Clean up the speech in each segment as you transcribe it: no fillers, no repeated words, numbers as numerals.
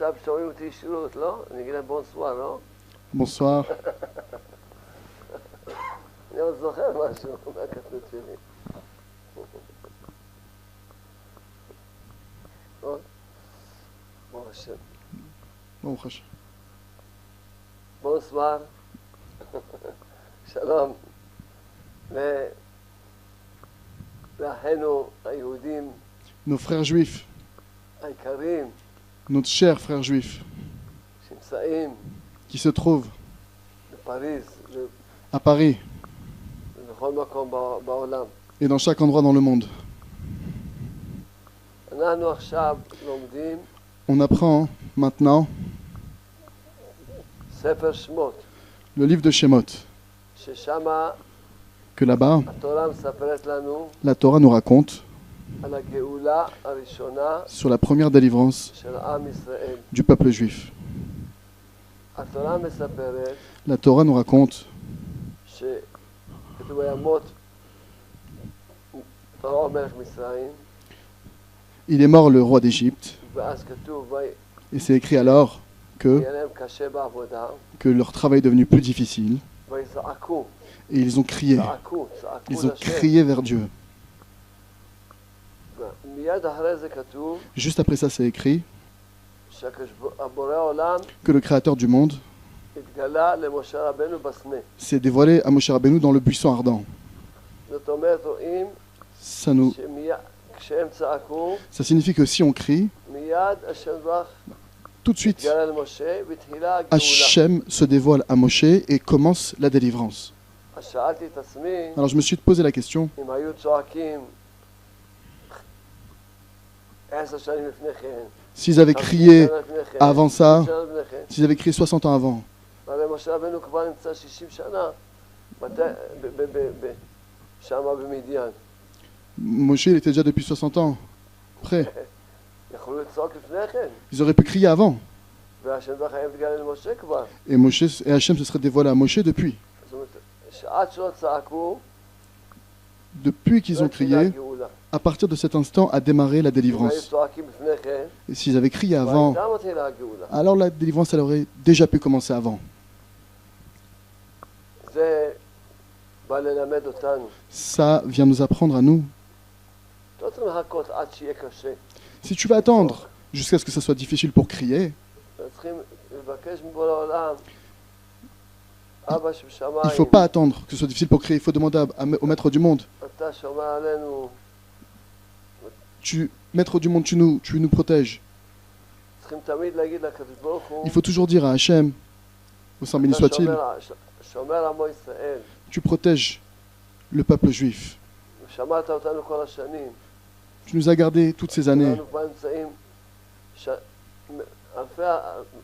עכשיו שומעים אותי ישירות, לא? אני אגיד להם בונסואר, לא? Bonsoir. אני עוד זוכר משהו מהקטנות שלי. ברוך השם. Baruch Hashem. בונסואר. שלום. לאחינו היהודים Nos frères juifs, היקרים nos chers frères juifs, שנמצאים qui se trouvent בפריז à Paris ובכל מקום בעולם. et dans chaque endroit dans le monde. אנחנו עכשיו לומדים On apprend maintenant ספר שמות, le livre de Shemot, ששם que là-bas, התורה מספרת לנו la Torah nous raconte על הגאולה הראשונה sur la première délivrance של עם ישראל. du peuple juif. התורה מספרת La Torah nous raconte שכתוב ימות פרעה מלך מצרים, il est mort le roi d'Égypte, ואז כתוב et c'est écrit alors ויהיה להם קשה בעבודה, que leur travail est devenu plus difficile, ויזעקו, et ils ont crié, צעקו ils ont לשם. crié vers Dieu. מיד אחרי זה כתוב Juste après ça, c'est écrit שהבורא עולם que le Créateur du monde התגלה למשה רבנו בסנה. s'est dévoilé à Moshe Rabbeinu dans le buisson ardent. זאת אומרת, רואים כשהם צעקו, Ça signifie que si on crie, מיד השם יתברך tout de suite, התגלה למשה והתחילה הגאולה. Hachem se dévoile à Moshe et commence la délivrance. אז שאלתי את עצמי, Alors je me suis posé la question, אם היו צועקים 10 שנים לפני כן, s'ils avaient 50 crié שנה לפני כן, avant ça, 60 שנה לפני כן, s'ils avaient crié 60 ans avant, הרי משה רבנו כבר נמצא 60 שנה שם במדיין. Moshe il était déjà depuis 60 ans prêt. יכלו לצעוק לפני כן, Ils auraient pu crier avant. והשם יתברך היה מתגלה למשה כבר. Et Hachem se serait dévoilé à Moshe depuis. זאת אומרת, שעד שלא צעקו, Depuis qu'ils ont crié, à partir de cet instant a démarré la אם היו délivrance. צועקים לפני כן, Et s'ils avaient crié avant, והייתה מתחילה הגאולה. alors la délivrance elle aurait déjà pu commencer avant. זה בא ללמד אותנו. Ça vient nous apprendre à nous. לא צריכים לחכות עד שיהיה קשה. Si tu vas attendre jusqu'à ce que ça soit difficile pour crier, צריכים לבקש מבורא העולם, אבא il ne שבשמיים, faut pas attendre que ce soit difficile pour crier. Il faut demander au maître du monde. אתה שומר עלינו, Maître du monde, tu nous protèges. צריכים תמיד להגיד לקדוש ברוך הוא, Il faut toujours dire à Hachem, au Saint béni אתה soit-il, שומר עמו ישראל, tu protèges le peuple juif. ושמרת אותנו כל השנים, Tu nous as gardés toutes ces années. אנחנו כבר נמצאים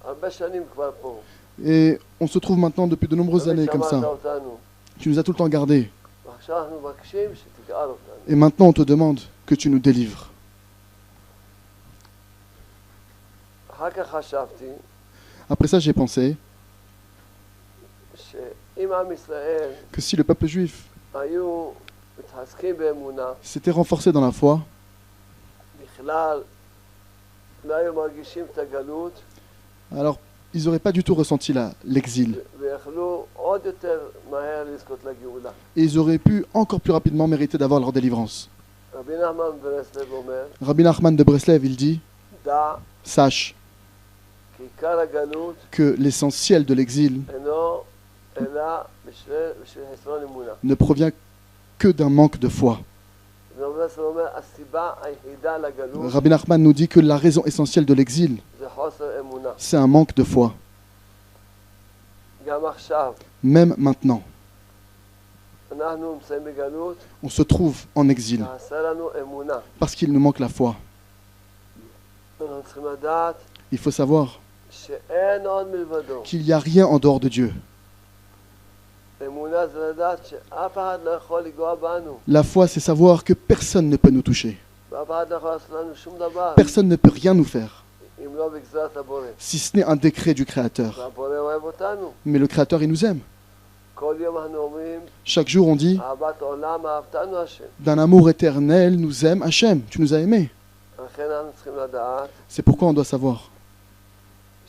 הרבה שנים כבר פה, Et on se trouve maintenant depuis de nombreuses années comme שמרת ça. אותנו, Tu nous as tout le temps gardés. ועכשיו אנחנו מבקשים שתגאל אותנו. Et maintenant on te demande que tu nous délivres. אחר כך חשבתי Après ça, j'ai pensé שאם עם ישראל que si le peuple juif היו מתחזקים באמונה, s'était renforcé dans la foi, בכלל לא היו מרגישים את הגלות, alors ils n'auraient pas du tout ressenti l'exil. ויכלו עוד יותר מהר לזכות לגאולה. Et ils auraient pu encore plus rapidement mériter d'avoir leur délivrance. רבי נחמן ברסלב אומר, Rabbi Nachman de Breslev, il dit, דע sache כי עיקר הגלות que l'essentiel de l'exil אינו אלא בשביל חסרון אמונה. ne provient que d'un manque de foi. רבי ברסלב אומר, הסיבה היחידה לגלות Rabbi Nachman nous dit que la raison essentielle de l'exil, זה חוסר אמונה. c'est un manque de foi. גם עכשיו, Même maintenant, אנחנו נמצאים בגלות, on se trouve en exil חסר לנו אמונה. parce qu'il nous manque la foi. אנחנו צריכים לדעת Il faut savoir שאין עוד מלבדו. qu'il n'y a rien en dehors de Dieu. אמונה זה לדעת שאף אחד לא יכול לגוע בנו. La foi, c'est savoir que personne ne peut nous toucher. ואף אחד לא יכול לעשות לנו שום דבר. Personne ne peut rien nous faire, אם לא בגזרת הבורא. si ce n'est un décret du Créateur. והבורא אוהב אותנו. Mais le Créateur, il nous aime. כל יום אנחנו אומרים, Chaque jour, on dit, אהבת עולם אהבתנו השם. d'un amour éternel, nous aime Hachem. Tu nous as aimés. לכן אנחנו צריכים לדעת C'est pourquoi on doit savoir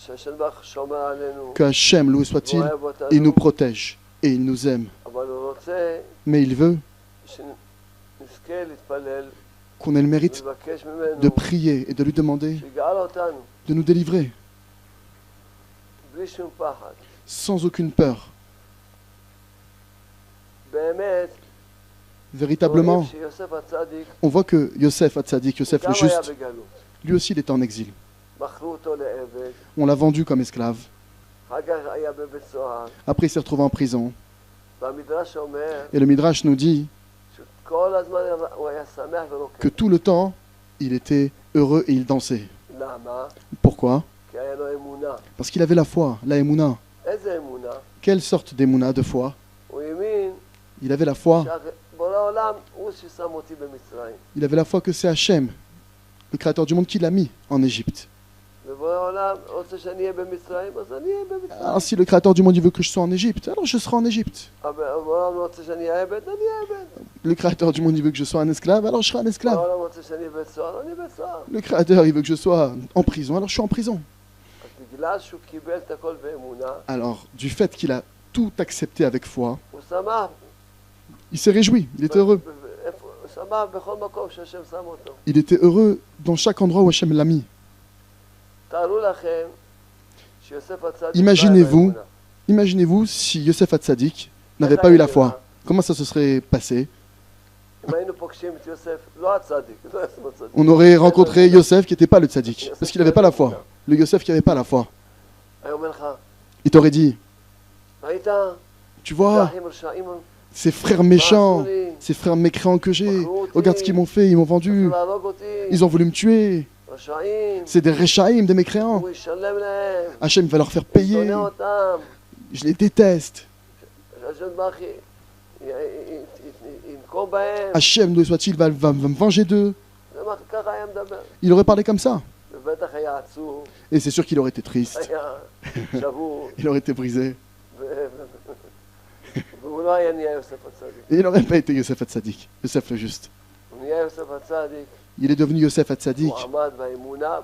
שהשם ברוך שומר עלינו, que Hachem, loué soit-il, ואוהב אותנו, il nous protège et il nous aime. אבל הוא רוצה Mais il veut שנזכה להתפלל qu'on ait le mérite ולבקש ממנו de prier et de lui demander שיגאל אותנו de nous délivrer בלי שום פחד. sans aucune peur. באמת, Véritablement, רואים שיוסף הצדיק on voit que Yosef Hatzadik, Yosef גם le היה juste, בגלות. lui aussi il était en exil. מכרו אותו לעבד, On l'a vendu comme esclave. אחר כך היה בבית סוהר, Après il s'est retrouvé en prison. והמדרש אומר Et le Midrash nous dit שכל הזמן הוא היה שמח ורוקד. que tout le temps, il était heureux et il dansait. למה? Pourquoi? כי היה לו אמונה. Parce qu'il avait la foi, la émouna. איזה אמונה? Quelle sorte d'émouna de foi? הוא האמין Il avait la foi. שבורא העולם הוא ששם אותי במצרים. Il avait la foi que c'est Hachem, le créateur du monde, qui l'a mis en Égypte. ובורא העולם רוצה שאני אהיה במצרים, אז אני אהיה במצרים. Alors si le créateur du monde il veut que je sois en Égypte, alors je serai en Égypte. אבל בורא העולם רוצה שאני אהיה עבד, אני אהיה עבד. Le créateur du monde il veut que je sois un esclave, alors je serai un בורא esclave. העולם רוצה שאני אהיה בבית סוהר, אני בבית סוהר. Le créateur il veut que je sois en prison, alors je suis en prison. אז בגלל שהוא קיבל את הכל באמונה, Alors du fait qu'il a tout accepté avec foi, הוא שמח. il s'est réjoui, il était heureux. הוא שמח בכל מקום שהשם שם אותו. Il était heureux dans chaque endroit où Hachem l'a mis. תארו לכם שיוסף הצדיק Imaginez-vous, imaginez-vous si Yosef Hatzadik n'avait pas eu la foi. Comment ça se serait passé? אם היינו פוגשים את יוסף, לא הצדיק, לא יוסף הצדיק. On aurait rencontré Yosef qui n'était pas le tzaddik, parce qu'il n'avait pas la foi. Le Yosef qui n'avait pas la foi. היה אומר לך, Il t'aurait dit, ראית? tu vois, אחים רשעים, ces frères méchants, ces frères mécréants que j'ai, regarde ce qu'ils m'ont fait, ils m'ont vendu, להרוג אותי, ils ont voulu me tuer. רשעים, C'est des Rechaïm, des mécréants. הוא ישלם להם, Hachem va leur faire הוא payer. שונא אותם, Je les déteste. השם ברוך ינקום בהם, Hachem, d'où soit-il, va me venger d'eux. זה מה ככה היה מדבר. Il aurait parlé comme ça. ובטח היה עצוב, Et c'est sûr qu'il aurait été triste. היה שבור, Il aurait été brisé. והוא לא היה נהיה יוסף הצדיק. Et il n'aurait pas été Yosef Hatzadik, Yosef le juste. הוא נהיה יוסף הצדיק, Il est devenu Yosef Hatzadik הוא עמד באמונה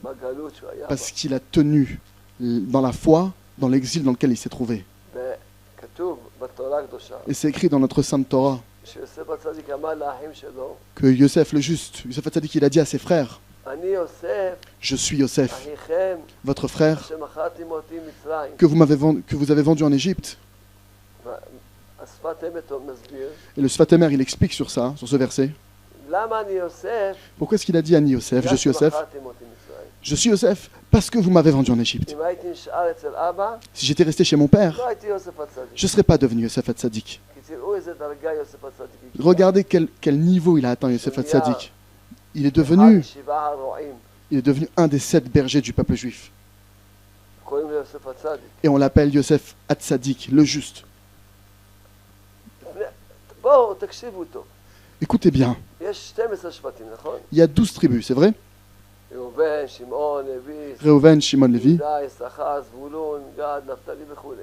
בגלות שהוא היה בה. parce qu'il a tenu dans la foi, dans l'exil dans lequel il s'est trouvé. וכתוב בתורה הקדושה, Et c'est écrit dans notre Sainte Torah שיוסף הצדיק אמר לאחים שלו, que Yosef le juste, Yosef Hatzadik, il a dit à ses frères, אני יוסף, je suis Yosef, אחיכם, votre frère, שמכרתם אותי מצרים. que vous avez vendu en Égypte. השפת אמת מסביר, Et le Sfatemer, il explique sur ça, sur ce verset. למה אני יוסף? Pourquoi est-ce qu'il a dit Ani Yosef, je suis Yosef? שמכרתם אותי מצרים. Je suis Yosef parce que vous m'avez vendu en Égypte. אם הייתי נשאר אצל אבא, Si j'étais resté chez mon père, לא הייתי יוסף הצדיק. je ne serais pas devenu Yosef Hatzadik. כי תראו איזה דרגה יוסף הצדיק הגיע. Regardez quel niveau il a atteint Yosef Hatzadik. Il est אחד devenu משבעה הרועים, un des 7 bergers du peuple juif. קוראים לו יוסף הצדיק. Et on l'appelle Yosef Hatzadik, le juste. בואו תקשיבו טוב. Écoutez bien, יש 12 שבטים, נכון? il y a 12 tribus, c'est vrai? ראובן, שמעון, לוי, Reuven, Shimon, Lévi. יהודה, יששכר, זבולון, גד, נפתלי וכו'.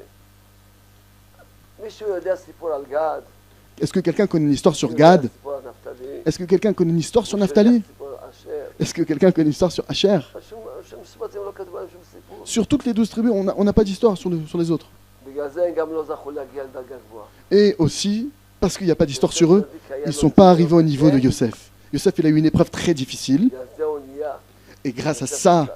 מישהו יודע סיפור על גד? Est-ce que quelqu'un connaît une histoire sur מישהו יודע Gad? סיפור על נפתלי? Est-ce que quelqu'un connaît une histoire sur מישהו יודע Naphtali? סיפור על אשר? Est-ce que quelqu'un connaît une histoire sur Asher? שום שבטים לא כתבו עליהם שום סיפור. Sur toutes les 12 tribus, on n'a pas d'histoire sur les autres. בגלל זה הם גם לא זכו להגיע לדרגה גבוהה. Et aussi, parce qu'il n'y a pas d'histoire sur eux, ils ne sont pas arrivés au niveau de Yosef. Yosef, il a eu une épreuve très difficile, בגלל זה הוא נהיה. et grâce à ça,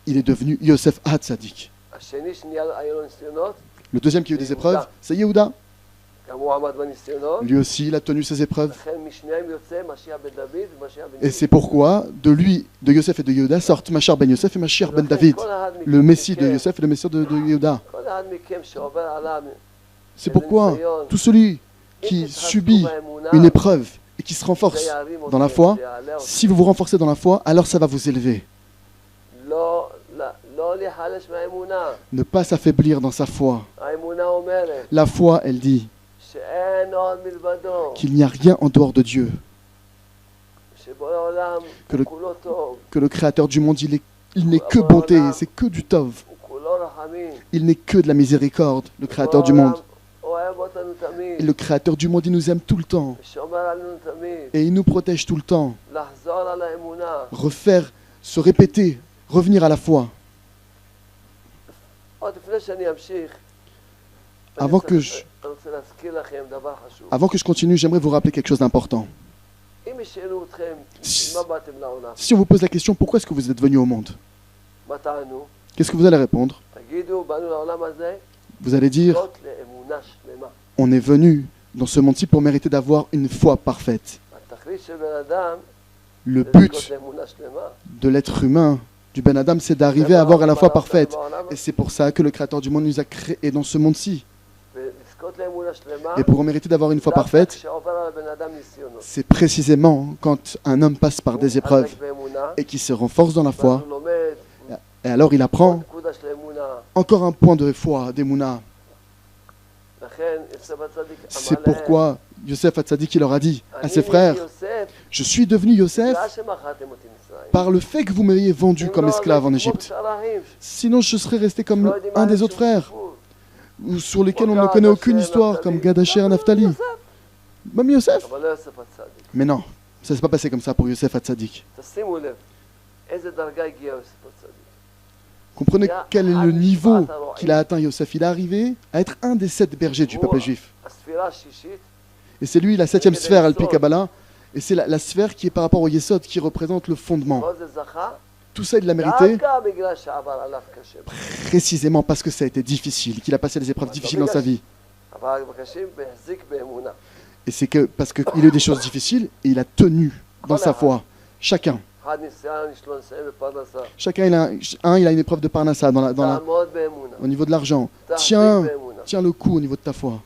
il est devenu Yosef Hatzadik. השני שנהיה היו לו ניסיונות, Le deuxième qui a eu des épreuves, c'est Yehuda. גם הוא עמד בניסיונות, Lui aussi, il a tenu ses épreuves. לכן משניהם יוצא משיח בן דוד ומשיח בן Et c'est pourquoi, de lui, de Yosef et de Yehuda, sortent Machar ben Yosef et Machir ben David, כל אחד מכם, le Messie de Yosef et le Messie de Yehuda. כל אחד מכם שעובר עליו C'est pourquoi tout celui qui subit באמונה, une épreuve et qui se זה renforce ירים dans la אתכם, foi, זה יעלה אתכם. si vous vous renforcez dans la foi, alors ça va vous élever. לא להיחלש מהאמונה. Ne pas s'affaiblir dans sa foi. האמונה אומרת La foi, elle dit שאין עוד מלבדו, qu'il n'y a rien en dehors de Dieu, שבורא עולם que הוא כולו טוב, que le Créateur du monde, il n'est que bonté, c'est que du tov, הוא כולו רחמים. il n'est que de la miséricorde, le Créateur du בורא monde. עולם אוהב אותנו Et תמיד, le Créateur du monde, il nous aime tout le temps, ושומר עלינו תמיד. et il nous protège tout le temps. לחזור על האמונה, Refaire, se répéter, revenir à la foi. עוד לפני שאני אמשיך, Avant que je, אני רוצה להזכיר לכם דבר חשוב. avant que je continue, j'aimerais vous rappeler quelque chose d'important. אם ישאלו אתכם, מה באתם לעולם? Si on vous pose la question, pourquoi est-ce que vous êtes venu au monde? מה טענו? Qu'est-ce que vous allez répondre? תגידו, באנו לעולם הזה, Vous allez dire, זאת לאמונה שלמה. on est venu dans ce monde-ci pour mériter d'avoir une foi parfaite. התכלית של בן אדם, Le זה but לזכות לאמונה שלמה. de l'être humain, du Ben Adam, c'est d'arriver à avoir à la foi parfaite. Et c'est pour ça que le Créateur du monde nous a créés dans ce monde-ci. ולזכות לאמונה שלמה, Et pour mériter d'avoir une foi דווקא parfaite, כשעובר על הבן אדם ניסיונות. c'est précisément quand un homme passe par des הוא épreuves מתחזק באמונה, et qui se renforce dans la ואז foi, הוא לומד, et alors il apprend נקודה של אמונה. encore un point de foi, d'Emouna. לכן, יוסף הצדיק C'est אמר להם, pourquoi Yosef Hatzadik il leur a dit à ses אני frères, יוסף, je suis devenu Yosef בגלל שמכרתם אותי מצרים. par le fait que vous m'ayez vendu אם comme לא, esclave en הייתי כמו Égypte. בשאר האחים, Sinon je serais resté comme שלא יודעים un מה des זה autres שום frères, סיפור. ou sur lesquels on כמו ne connaît גד, aucune אשר, histoire, נפתלי. comme Gad Asher, למה? Naphtali. יוסף. Même Yosef. אבל לא יוסף הצדיק. Mais non, ça s'est pas passé comme ça pour Yosef Hatzadik. תשימו לב, איזה דרגה הגיע יוסף הצדיק. Comprenez quel est le niveau qu'il a atteint Yosef. Il est arrivé à être un des 7 bergers du peuple juif. הספירה השישית, Et c'est lui la 7e sphère, Al-Pi Kabbalah. Et c'est la sphère qui est par rapport au Yesod, qui représente le fondement. כל זה זכה, Tout ça, il l'a mérité דווקא בגלל שעבר עליו קשה. précisément parce que ça a été difficile, qu'il a passé des épreuves difficiles dans sa vie. עבר בקשים והחזיק באמונה. Et c'est que parce qu'il a eu des choses difficiles, et il a tenu dans sa foi. Chacun. אחד ניסיון, יש לו ניסיון בפרנסה. Chacun, il a une épreuve de Parnassa תעמוד באמונה. au niveau de l'argent. תחזיק Tiens, באמונה. tiens le coup au niveau de ta foi.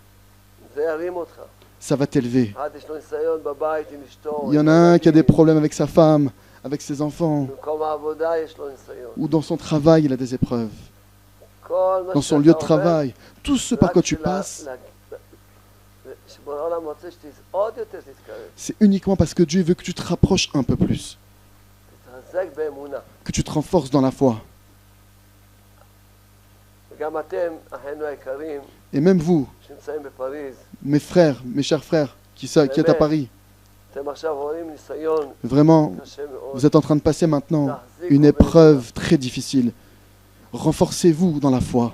זה ירים אותך. Ça va t'élever. אחד יש לו ניסיון בבית עם אשתו. Il y en a un qui a des problèmes avec sa femme, avec ses enfants, במקום העבודה יש לו ניסיון. ou dans son travail, il a des épreuves. כל מה Dans son שאתה lieu de עובר, travail. Tout ce par רק quoi tu בשביל passes, שבורא העולם רוצה שעוד יותר תתקרב. c'est uniquement parce que Dieu veut que tu te rapproches un peu plus, תתחזק באמונה. que tu te renforces dans la foi. וגם אתם, אחינו היקרים, Et même vous, שנמצאים בפריז, mes frères, mes chers frères, qui êtes à Paris, אתם עכשיו רואים ניסיון vraiment, קשה מאוד. vous êtes en train de passer maintenant תחזיקו une באמונה. épreuve très difficile. Renforcez-vous dans la foi.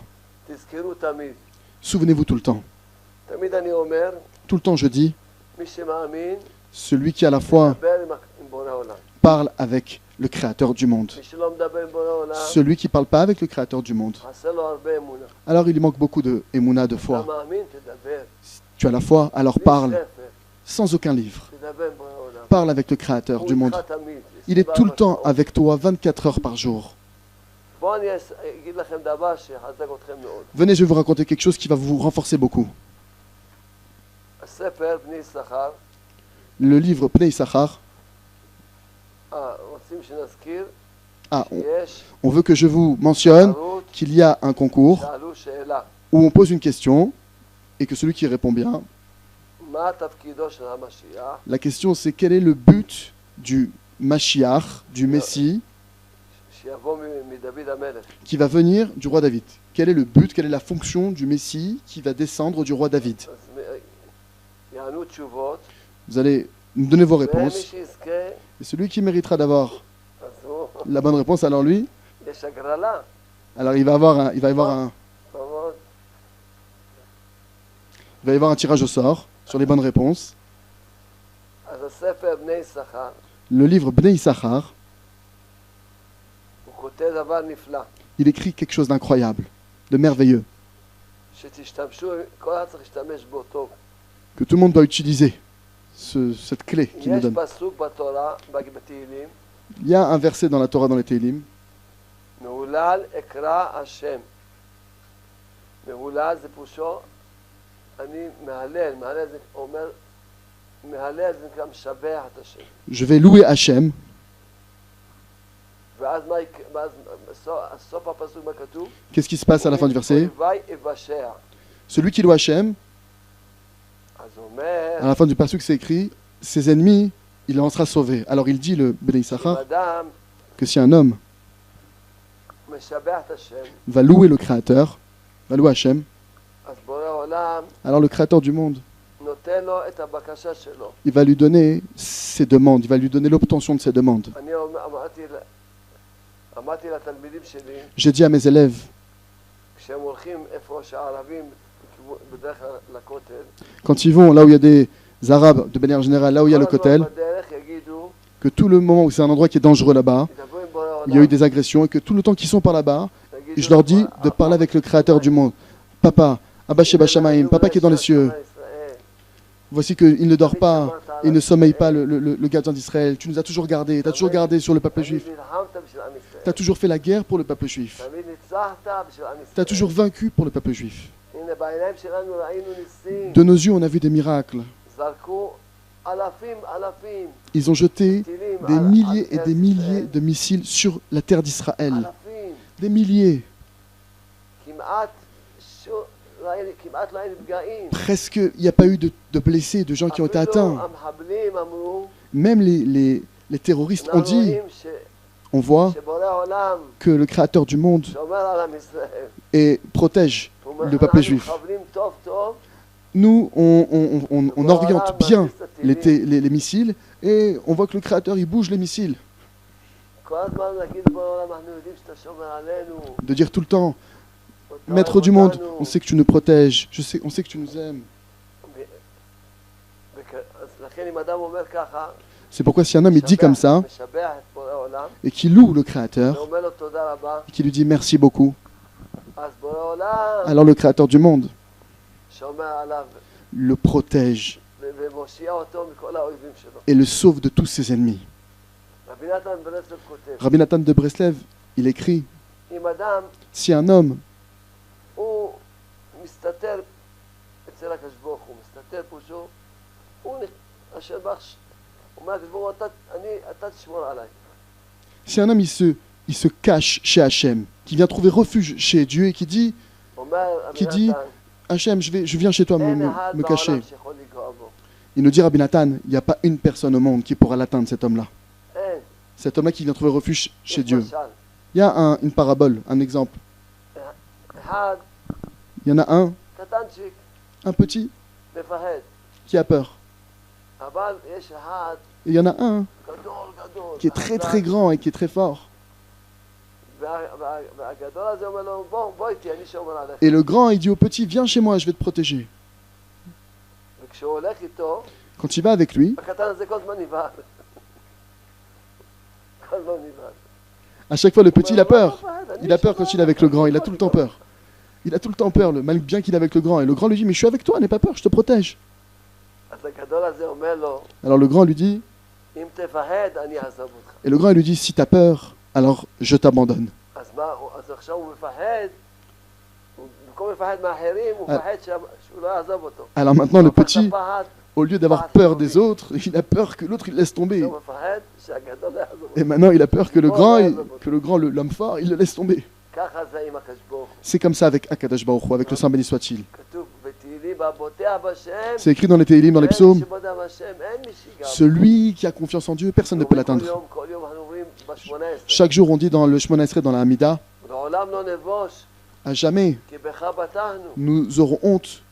תזכרו תמיד. Souvenez-vous tout le temps. תמיד אני אומר, Tout le temps, je dis, מי שמאמין, celui qui a la foi מדבר עם בורא העולם. parle avec le Créateur du monde. מי שלא מדבר עם בורא העולם, Celui qui ne parle pas avec le Créateur du monde, חסר לו הרבה אמונה. alors il lui manque beaucoup de émouna, de אתה foi. מאמין, תדבר. Tu as la foi, alors בלי parle, ספר, sans aucun livre. תדבר עם בורא העולם. Parle avec le Créateur הוא du monde. איתך תמיד. Il est tout le temps 24 avec toi, 24 heures par jour. בואו אני אגיד לכם דבר שיחזק אתכם מאוד. Venez, je vais vous raconter quelque chose qui va vous renforcer beaucoup. הספר בני יששכר, Le livre Pnei Issachar, רוצים שנזכיר ah, שיש on veut que je vous mentionne תחרות qu'il y a un concours שאלו שאלה, où on pose une question et que celui qui répond bien, מה תפקידו של המשיח, la question c'est quel est le but du Mashiach, du Messie, שיבוא מדוד המלך. qui va venir du roi David. Quel est le but, quelle est la fonction du Messie qui va descendre du roi David? אז יענו תשובות, Vous allez nous donner vos ומי réponses. שיזכה, Et celui qui méritera d'avoir אז הוא, la bonne réponse, alors lui, יש הגרלה, alors il va y avoir כמובן, un tirage au sort sur les bonnes réponses. אז הספר בני יששכר, Le livre Bnei Issachar, הוא כותב דבר נפלא, il écrit quelque chose d'incroyable, de merveilleux, שתשתמשו, כל אחד צריך להשתמש בו טוב. que tout le monde doit utiliser, cette clé qu'il nous יש donne. פסוק בתורה, בתהילים, Il y a un verset dans la Torah, dans les Tehillim, מהולל אקרא השם. מהולל זה פירושו, אני מהלל, מהלל זה אומר, מהלל זה נקרא משבח את השם. je vais louer Hachem, ואז סוף הפסוק מה כתוב? qu'est-ce qui se passe à la fin du verset? אויבי אבשע. Celui qui loue Hachem, אז אומר, à la fin du pasuk c'est écrit, ses ennemis, il en sera sauvé. Alors il dit, le Bnei אם Issachar, אדם que si un homme משבח את השם, va louer le Créateur, va louer Hachem, אז בורא העולם alors le Créateur du monde, נותן לו את הבקשה שלו. il va lui donner ses demandes, il va lui donner l'obtention de ses demandes. אני אמרתי לתלמידים שלי, J'ai dit à mes élèves, כשהם הולכים איפה שהערבים בדרך לכותל, Quand ils vont là où il y a des Arabes, de manière générale, là où il y a le כל הזמן Kotel, בדרך יגידו, que tout le moment où c'est un endroit qui est dangereux là-bas, ידברו עם בורא il y a eu עולם, des agressions, et que tout le temps qu'ils sont par là-bas, יגידו je leur dis de לבורא- parler avec le Créateur du monde. Papa, Abba Sheba Shamaim, Papa qui est dans les cieux, voici qu'il ne dort pas, il ne sommeille pas, le gardien d'Israël. Tu nous as toujours gardés, tu as toujours gardé sur le peuple juif. נלחמת בשביל עם ישראל. Tu as toujours fait la guerre pour le peuple juif. תמיד ניצחת בשביל עם Tu as ישראל. toujours vaincu pour le peuple juif. הנה בעיניים שלנו ראינו ניסים, De nos yeux, on a vu des miracles. זרקו אלפים, Ils ont jeté טילים des על milliers et ארץ des milliers ישראל. de missiles sur la terre d'Israël. אלפים, Des milliers. כמעט כמעט לא היינו נפגעים. Presque, il n'y a pas eu de blessés, de gens qui ont été atteints. אפילו המחבלים אמרו, Même les terroristes ont אנחנו dit, רואים on voit שבורא עולם que le Créateur du monde שומר על עם ישראל. et protège הוא אומר, le peuple אנחנו juif. מכוונים טוב טוב, Nous, on oriente bien מכניס את הטילים. les missiles et on voit que le Créateur, il bouge les missiles. כל הזמן נגיד לבורא עולם, אנחנו יודעים שאתה שומר עלינו. De dire tout le temps, אתה Maître אוהב du monde, אותנו. on sait que tu nous protèges, on sait que tu nous aimes. אז לכן אם אדם אומר ככה, C'est pourquoi si un homme il dit comme ça משבח את בורא עולם, et qu'il loue le Créateur, ואומר לו תודה רבה, et qu'il lui dit merci beaucoup, אז בורא עולם alors le Créateur du monde שומר עליו le protège ומושיע אותו מכל האויבים שלו. et le sauve de tous ses ennemis. רבי נתן ברסלב כותב, Rabbi Nathan de Breslev, il écrit, אם אדם si un homme הוא מסתתר אצל הקדוש ברוך הוא, מסתתר פושו, הוא אשר בך, הוא אומר הקדוש ברוך הוא, אתה תשמור עליי. Si un homme il se cache chez Hachem, qui vient trouver refuge chez Dieu et qui dit אומר רבי Qui dit, נתן, Hachem, je viens chez toi אין me אחד me בעולם cacher. שיכול לגוע בו. Il nous dit Rabbi Nathan, il n'y a pas une personne au monde qui pourra l'atteindre, cet homme-là. אין. Cet homme-là qui vient trouver refuge chez Dieu. למשל, Il y a une parabole, un exemple. אחד Il y en a un קטנצ'יק petit, מפחד, qui a peur. אבל יש אחד Et il y en a un גדול, qui est très très grand et qui est très fort. והגדול הזה אומר לו, בוא איתי, אני שומר עליך. Et le grand, il dit au petit, viens chez moi, je vais te protéger. וכשהוא הולך איתו, Quand il va avec lui, הקטן הזה כל הזמן נבהל. כל הזמן נבהל. à chaque fois le petit, il a peur. הוא אומר, "לא מפחד, Il a peur quand il est avec le grand, il a tout le temps אני peur. Il a tout le temps peur, bien qu'il est avec le grand. Et le grand lui dit, mais je suis avec toi, n'aie pas peur, je te protège. אז הגדול הזה אומר לו, Alors le grand lui dit, אם תפחד, אני אעזוב אותך. et le grand il lui dit, si tu as peur, alors je t'abandonne. אז מה, אז עכשיו הוא מפחד, במקום לפחד מאחרים, הוא מפחד שהוא לא יעזוב אותו. Alors maintenant le הוא הופך את petit, הפחד, au lieu d'avoir peur des autres, il a peur que l'autre il laisse tomber. הוא מפחד שהגדול לא יעזוב Et אותו. maintenant il a peur que le grand, l'homme fort, il le laisse tomber. ככה זה עם הקדוש ברוך הוא. C'est comme ça avec Akadosh Baruch Hu, avec le Saint béni soit-il. כתוב בתהילים, הבוטח בשם, C'est écrit dans les Télim, dans les אין psaumes, מי שבוטח בשם, אין מי שיגע בו. celui qui a confiance en Dieu, personne ne peut l'atteindre. כל יום אנחנו אומרים ב-18, Chaque jour on dit dans le Shemona Esrei, dans la Hamida, לעולם לא נבוש, à jamais כי בך בטחנו. nous aurons honte,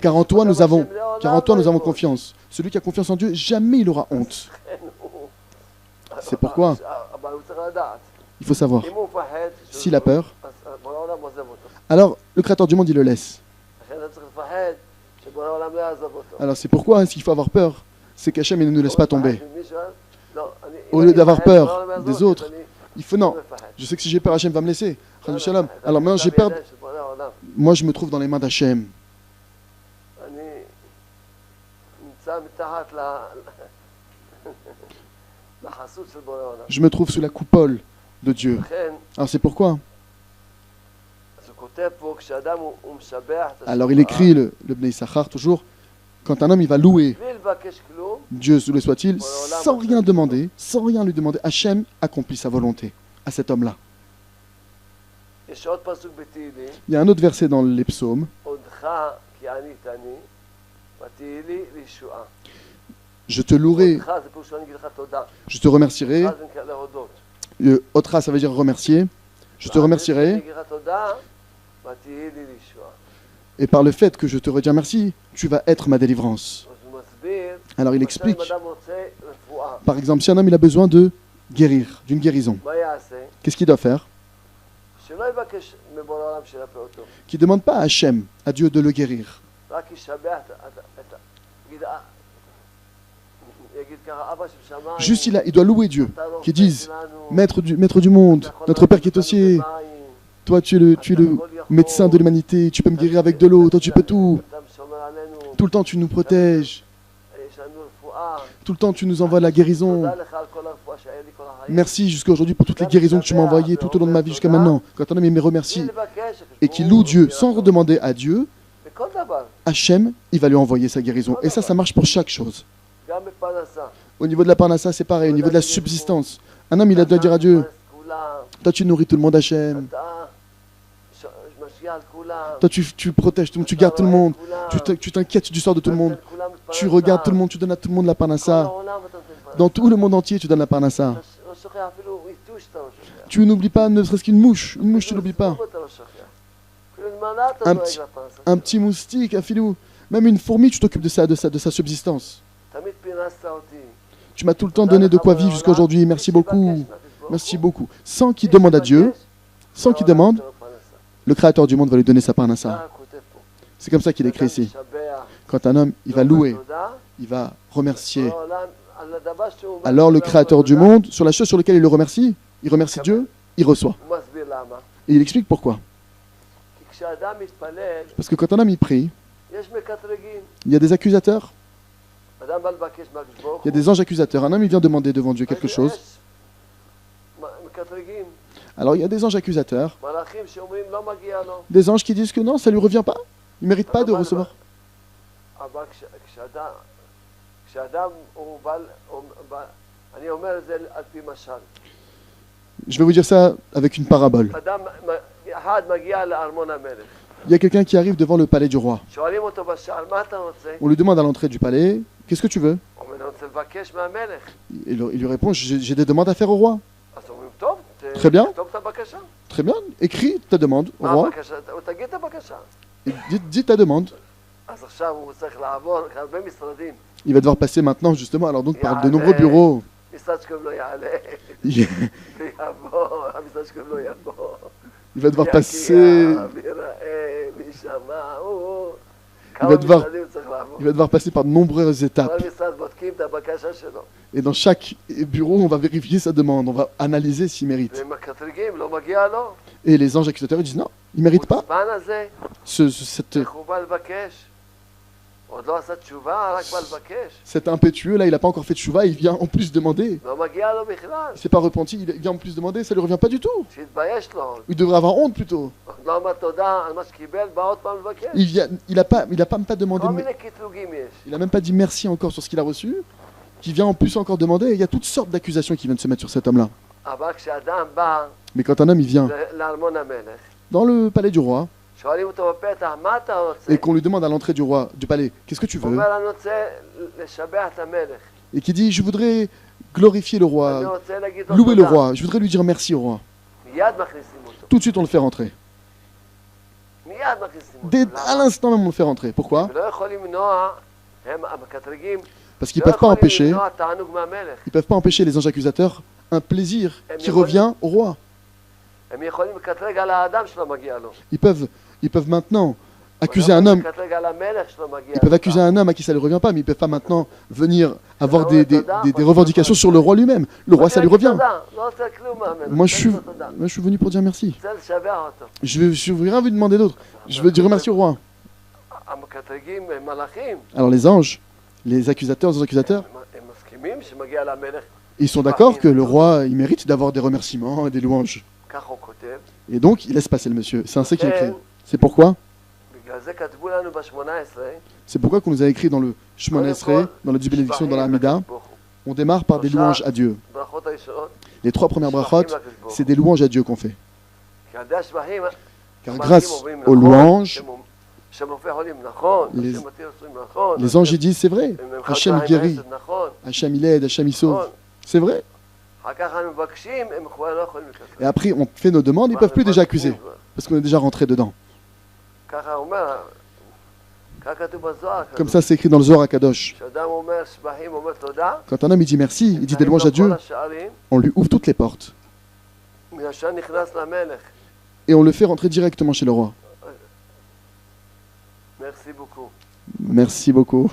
car en toi nous avons confiance. Celui qui a confiance en Dieu, jamais il aura honte. C'est pourquoi אבל הוא צריך לדעת, il faut savoir, אם הוא מפחד, s'il a peur, אז בורא העולם עוזב אותו. alors le Créateur du monde il le laisse. לכן אתה צריך לפחד שבורא העולם לא יעזוב אותו. Alors c'est pourquoi est-ce qu'il faut avoir peur? C'est qu'Hachem il ne nous laisse pas tomber. מישהו, לא, אני- Au אם lieu אני d'avoir מפחד peur שבורא העולם יעזוב des אותי, autres, אז אני Il faut non. לא מפחד. Je sais que si j'ai peur, Hachem va me laisser. לא Shalom. מפחד. Alors maintenant אני j'ai peur. יודע שבורא העולם, Moi je me trouve dans les mains d'Hachem. אני נמצא מתחת לחסות של בורא העולם. Je me trouve sous la coupole de Dieu. לכן, Alors c'est pourquoi. אז הוא כותב פה, כשאדם הוא משבח את Alors il écrit le Bnei Issachar toujours, quand un homme il va louer בלי לבקש כלום, Dieu, sous le soit-il, sans rien demander, sans rien lui demander, Hachem accomplit sa volonté à cet homme-là. יש עוד פסוק בתהילים, Il y a un autre verset dans les psaumes, עודך כי ענית אני, ותהי לי לישועה. je te louerai, עודך זה פירוש שאני אגיד לך תודה. je te remercierai. עודך זה נקרא להודות. Otra, ça veut dire remercier. Je te אני remercierai. אגיד לך תודה, ותהי לי לישועה. Et par le fait que je te redis merci, tu vas être ma délivrance. אז הוא מסביר, Alors il למשל אם explique, אדם רוצה רפואה, par exemple, si un homme il a besoin de guérir, d'une guérison, מה יעשה? qu'est-ce qu'il doit faire? ש... שלא יבקש מבורא העולם שירפא אותו. qui ne demande pas à Hachem, à Dieu, de le guérir. רק ישבח יגיד, יגיד ככה, אבא שבשמיים, Juste il doit louer Dieu, אתה רופא qui dise, שלנו, Maître du monde, notre Père qui est au ciel, במים, toi tu es le médecin de l'humanité, tu peux me guérir avec de l'eau, toi tu peux tout. אתה שומר עלינו, Tout le temps tu nous protèges, יש לנו רפואה. tout le temps tu nous envoies la guérison. תודה לך על כל הרפואה שהיה לי כל החיים. Merci jusqu'à aujourd'hui pour toutes les guérisons que tu m'as envoyées tout au long de ma vie jusqu'à maintenant. Quand un homme il me remercie et qu'il loue Dieu sans demander à Dieu, בכל דבר, Hachem, il va lui envoyer sa guérison. Et ça marche pour chaque chose. גם בפרנסה. Au niveau de la parnassa, c'est pareil. Au niveau de la subsistance, un homme, il a doit dire à Dieu, toi tu nourris tout le monde, Hachem. אתה משגיח על כולם. Toi tu protèges tout le monde, tu gardes tout le monde. Tu t'inquiètes du sort de tout le monde. Tu regardes tout le monde, tu donnes à tout le monde la parnassa. Dans tout le monde entier, tu donnes la parnassa. לא שוכח אפילו יתוש אתה לא שוכח. Tu n'oublies pas ne serait-ce qu'une mouche. Une mouche, tu n'oublies pas. אתה לא שוכח. אפילו זמנה אתה Un דואג petit- לפרנסה. Un petit moustique, un filou. Même une fourmi, tu t'occupes de sa subsistance. תמיד פרנסת אותי. Tu m'as tout le temps donné de quoi vivre jusqu'à aujourd'hui. Merci beaucoup. Merci beaucoup. Sans qu'il demande à Dieu, sans qu'il demande, le Créateur du monde va lui donner sa parnassa. C'est comme ça qu'il est écrit ici. Quand un homme, il va louer, il va remercier. Alors le Créateur du monde, sur la chose sur laquelle il le remercie Dieu, il reçoit. הוא מסביר למה. Et il explique pourquoi. כי כשאדם מתפלל, Parce que quand un homme il prie, יש מקטרגים. il y a des accusateurs, אדם בא לבקש מהקדוש ברוך il y a des anges accusateurs. Un homme il vient demander devant Dieu quelque chose. מקטרגים. Alors il y a des anges accusateurs, מלאכים שאומרים לא מגיע לו. des anges qui disent que non, ça lui revient pas. Il mérite pas de recevoir. אבל כשאדם הוא אני אומר את זה על פי משל. Je vais vous dire ça avec une parabole. אדם אחד מגיע לארמון המלך. Il y a quelqu'un qui arrive devant le palais du roi. שואלים אותו בשער, מה אתה רוצה? On lui demande à l'entrée du palais, qu'est-ce que tu veux? הוא אומר, אני רוצה לבקש מהמלך. Il lui répond, j'ai des demandes à faire au roi. אז אומרים, טוב, Très bien. תכתוב את הבקשה. Très bien, écris ta demande au מה roi. הבקשה? תגיד את הבקשה. Et dis ta demande. אז עכשיו הוא צריך לעבור הרבה משרדים. Il va devoir passer maintenant justement alors donc par de nombreux bureaux. משרד שקוראים לו יעלה. Il ויבוא, המשרד שקוראים לו יבוא. va devoir passer, ויגיע, ויראה, וישמע, כמה va devoir- משרדים הוא צריך לעבור. il va devoir passer par de nombreuses étapes. כל משרד בודקים את הבקשה שלו. Et dans chaque bureau, on va vérifier sa demande, on va analyser s'il mérite. והם מקטרגים, לא מגיע לו. Et les anges accusateurs ils disent non, il mérite pas. החוצפן הזה, Cette, איך הוא בא לבקש? עוד לא עשה תשובה, רק בא לבקש. cet impétueux là, il n'a pas encore fait de chouva, il vient en plus demander. לא מגיע לו בכלל. Il s'est pas repenti, il vient en plus demander, ça lui revient pas du tout. שיתבייש לו. Il devrait avoir honte plutôt. לא אמר תודה על מה שקיבל, בא עוד פעם לבקש. Il a pas demandé, כל מיני קטרוגים יש. il a même pas dit merci encore sur ce qu'il a reçu, qui vient en plus encore demander. Et il y a toutes sortes d'accusations qui viennent se mettre sur cet homme-là. אבל כשאדם בא Mais quand un homme il vient לארמון המלך, dans le palais du roi שואלים אותו בפתח, מה אתה רוצה? et qu'on lui demande à l'entrée du roi, du palais, qu'est-ce que tu הוא veux? אומר, אני רוצה לשבח את המלך. Et qui dit, je voudrais glorifier le אני roi, רוצה להגיד לו louer le תודה. roi, je voudrais lui dire merci au roi. מיד מכניסים אותו. Tout de suite on le fait rentrer. מיד מכניסים אותו. Dès, à למה? l'instant même on le fait rentrer. Pourquoi? ולא יכולים למנוע, הם המקטרגים, Parce qu'ils לא peuvent pas יכולים empêcher, למנוע תענוג מהמלך. ils peuvent pas empêcher les anges accusateurs un plaisir qui revient au roi. הם יכולים לקטרג על האדם שלא מגיע לו. Ils peuvent maintenant accuser un homme. לקטרג על המלך שלא מגיע Ils peuvent accuser un homme à qui ça ne lui revient pas, mais ils ne peuvent pas maintenant venir avoir des revendications sur le roi lui-même. Le roi, ça lui revient. לא רוצה כלום מהמלך. Moi, je תן לו תודה. suis venu pour dire merci. רוצה לשבח אותו. Je veux rien vous demander d'autre. Je veux dire merci au roi. המקטרגים הם מלאכים. Alors les anges, les accusateurs, הם מסכימים שמגיע למלך. ils sont d'accord que le roi, il mérite d'avoir des remerciements et des louanges. כך הוא כותב. Et donc, il laisse passer le monsieur. C'est ainsi qu'il écrit. C'est pourquoi בגלל זה כתבו לנו ב-18. C'est pourquoi qu'on nous a écrit dans le Shemona Esrei, dans la bénédiction, dans la Hamida, on démarre par des louanges à Dieu. ברכות הישועות. Les 3 premières brachot, c'est des louanges à Dieu qu'on fait. כי על ידי השבחים, Car המלאכים grâce אומרים aux נכון, louanges, שם רופא חולים נכון, les- שם מתיר אסורים נכון, les anges ils disent c'est vrai. הם Hachem חלקם guérit, חסד נכון, Hachem il aide, Hachem il sauve. נכון. C'est vrai. אחר כך הם מבקשים, הם כבר לא יכולים לקטרג. Et après, on fait nos demandes, ils ne peuvent plus déjà accuser. Parce qu'on est déjà rentré dedans. ככה הוא אומר, ככה כתוב בזוהר, Comme ça, c'est écrit dans le Zohar HaKadosh. כשאדם אומר שבחים, אומר תודה, Quand un homme il dit merci, il dit des louanges à נפתחים לו Dieu, כל השערים, on lui ouvre toutes les portes. מישר נכנס למלך. et on le fait rentrer directement chez le roi. Merci beaucoup. Merci beaucoup.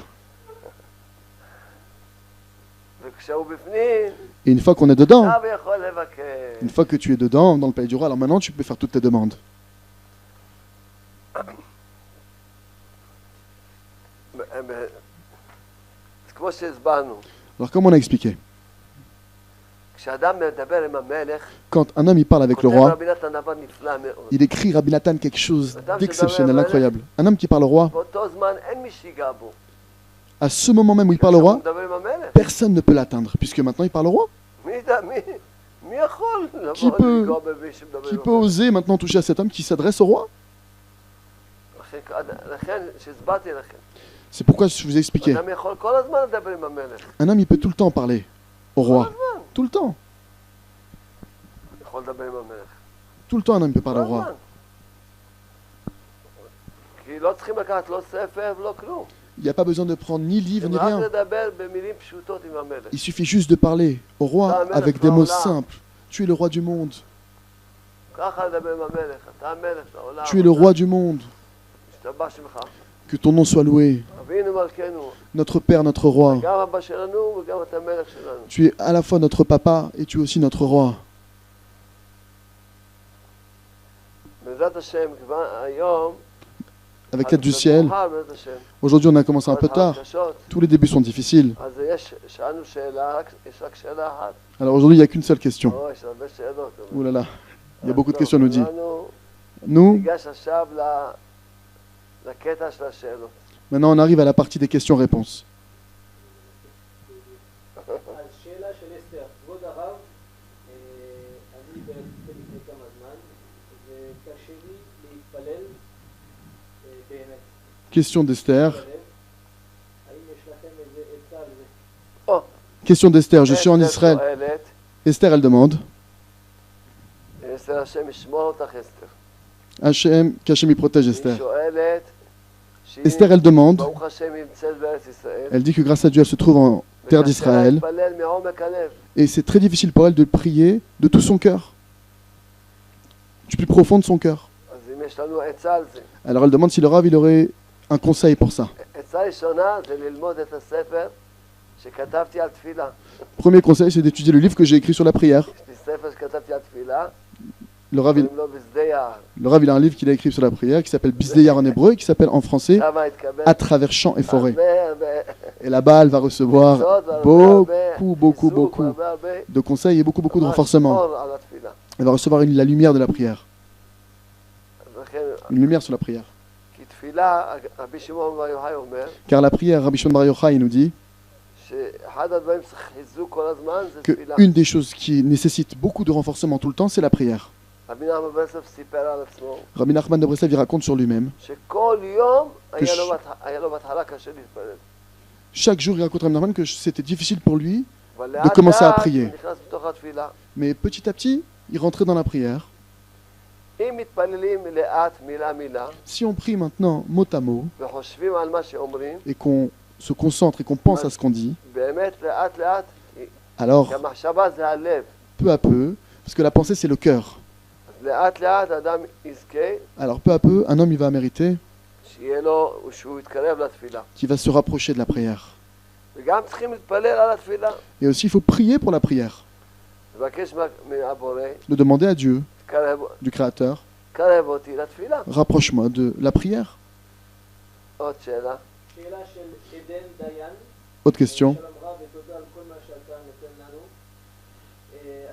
וכשהוא בפנים, Et une fois qu'on est dedans, אתה יכול לבקש. une fois que tu es dedans, dans le palais du roi, alors maintenant tu peux faire toutes tes demandes. אז כמו שהסברנו, Alors comme on a expliqué, כשאדם מדבר עם המלך, quand un homme il parle avec le כותב roi, רבי נתן דבר נפלא מאוד. il écrit Rabbi Nathan quelque chose d'exceptionnel, incroyable. Un homme qui parle au roi, באותו זמן אין מי שיגע בו. à ce moment même où il parle au כשהוא roi, מדבר עם המלך, personne ne peut l'atteindre, puisque maintenant il parle au roi. מי יכול Qui לבוא peut- לגוע במי שמדבר Qui עם peut המלך? oser maintenant toucher à cet homme qui s'adresse au roi? לכן, שהסברתי לכם, C'est pourquoi je vous ai expliqué. אדם יכול כל הזמן לדבר עם המלך. Un homme il peut tout le temps parler au roi. Tout le temps. יכול לדבר עם המלך. Tout le temps un homme peut parler כל au roi. הזמן. כי לא צריכים לקחת לא ספר ולא כלום. Il n'y a pas besoin de prendre ni livre ni רק rien. לדבר במילים פשוטות עם המלך. Il suffit juste de parler au roi avec des mots simples. Tu es le roi du monde. ככה לדבר עם המלך. אתה המלך של העולם. Tu es le roi du monde. השתבח שמך. Que ton nom soit loué. אבינו מלכנו. Notre Père, notre roi. גם אבא שלנו וגם אתה המלך שלנו. Tu es à la fois notre papa et tu es aussi notre roi. בעזרת השם, כבר היום, Avec l'aide du ciel, מאוחר, בעזרת השם, aujourd'hui on a commencé un peu tard. קשות, Tous les débuts sont difficiles. אז שאלנו שאלה, יש רק שאלה אחת. Alors aujourd'hui il n'y a qu'une seule question. יש הרבה שאלות. Ouh là là, il y a beaucoup de questions à nous dire. כולנו Nous, ניגש עכשיו לקטע של השאלות. maintenant on arrive à la partie des questions-réponses. אז שאלה של אסתר, כבוד הרב, אני בארץ לפני כמה זמן, וקשה לי להתפלל באמת. Question d'Esther. האם יש לכם איזה עצה על זה? Question d'Esther, je suis en Israël. שואלת, Esther elle demande, אסתר השם ישמור אותך אסתר. Hachem, qu'Hachem y protège היא Esther. שואלת, שהיא, Esther elle demande, ברוך השם היא נמצאת בארץ ישראל. elle dit que grâce à Dieu elle se trouve en terre וקשה לה d'Israël. להתפלל מעומק הלב. Et c'est très difficile pour elle de prier de tout son cœur, du plus profond de son cœur. אז אם יש לנו עצה על זה. Alors elle demande si le Rav il aurait un conseil pour ça. עצה ראשונה זה ללמוד את הספר שכתבתי על תפילה. Premier conseil, c'est d'étudier le livre que j'ai écrit sur la prière. יש לי ספר שכתבתי על תפילה, Le Rav, קוראים לו בשדה יער. il a un livre qu'il a écrit sur la prière qui s'appelle Bisdeyar en hébreu et qui s'appelle en français שמה התקבל À travers champs et forêts. הרבה Et là-bas, elle va recevoir beaucoup חיזוק והרבה הרבה de conseils et beaucoup de ממש renforcements. אור על התפילה. Elle va recevoir la lumière de la prière, אז לכן, une lumière sur la prière. כי תפילה, רבי שמעון בר יוחאי אומר, Car la prière, Rabbi Shimon Bar Yochai, il nous dit שאחד הדברים שצריך חיזוק כל הזמן זה que תפילה. une des choses qui nécessite beaucoup de renforcement tout le temps, c'est la prière. רבי נחמן ברסלב סיפר על עצמו, Rabbi Nachman de Breslev, il raconte sur lui-même. שכל יום que היה לו בהתחלה קשה להתפלל. Chaque jour, il raconte Rabbi Nachman que c'était difficile pour lui, אבל de commencer à לאט prier. הוא נכנס בתוך התפילה. Mais petit à petit, il rentrait dans la prière. אם מתפללים לאט מילה מילה, Si on prie maintenant mot à mot, וחושבים על מה שאומרים, et qu'on se concentre et qu'on pense à ce qu'on dit, באמת לאט לאט, alors כי המחשבה זה הלב. peu à peu, parce que la pensée c'est le cœur, אז לאט לאט האדם יזכה alors peu à peu, un homme il va mériter שיהיה לו, שהוא יתקרב לתפילה. qu'il va se rapprocher de la prière. וגם צריכים להתפלל על התפילה. Et aussi, il faut prier pour la prière, לבקש מהבורא, de demander à Dieu, קרב du Créateur, אותי לתפילה. rapproche-moi de la prière. עוד שאלה. שאלה של עדן דיין. Autre question. שלום רב ותודה על כל מה שאתה נותן לנו.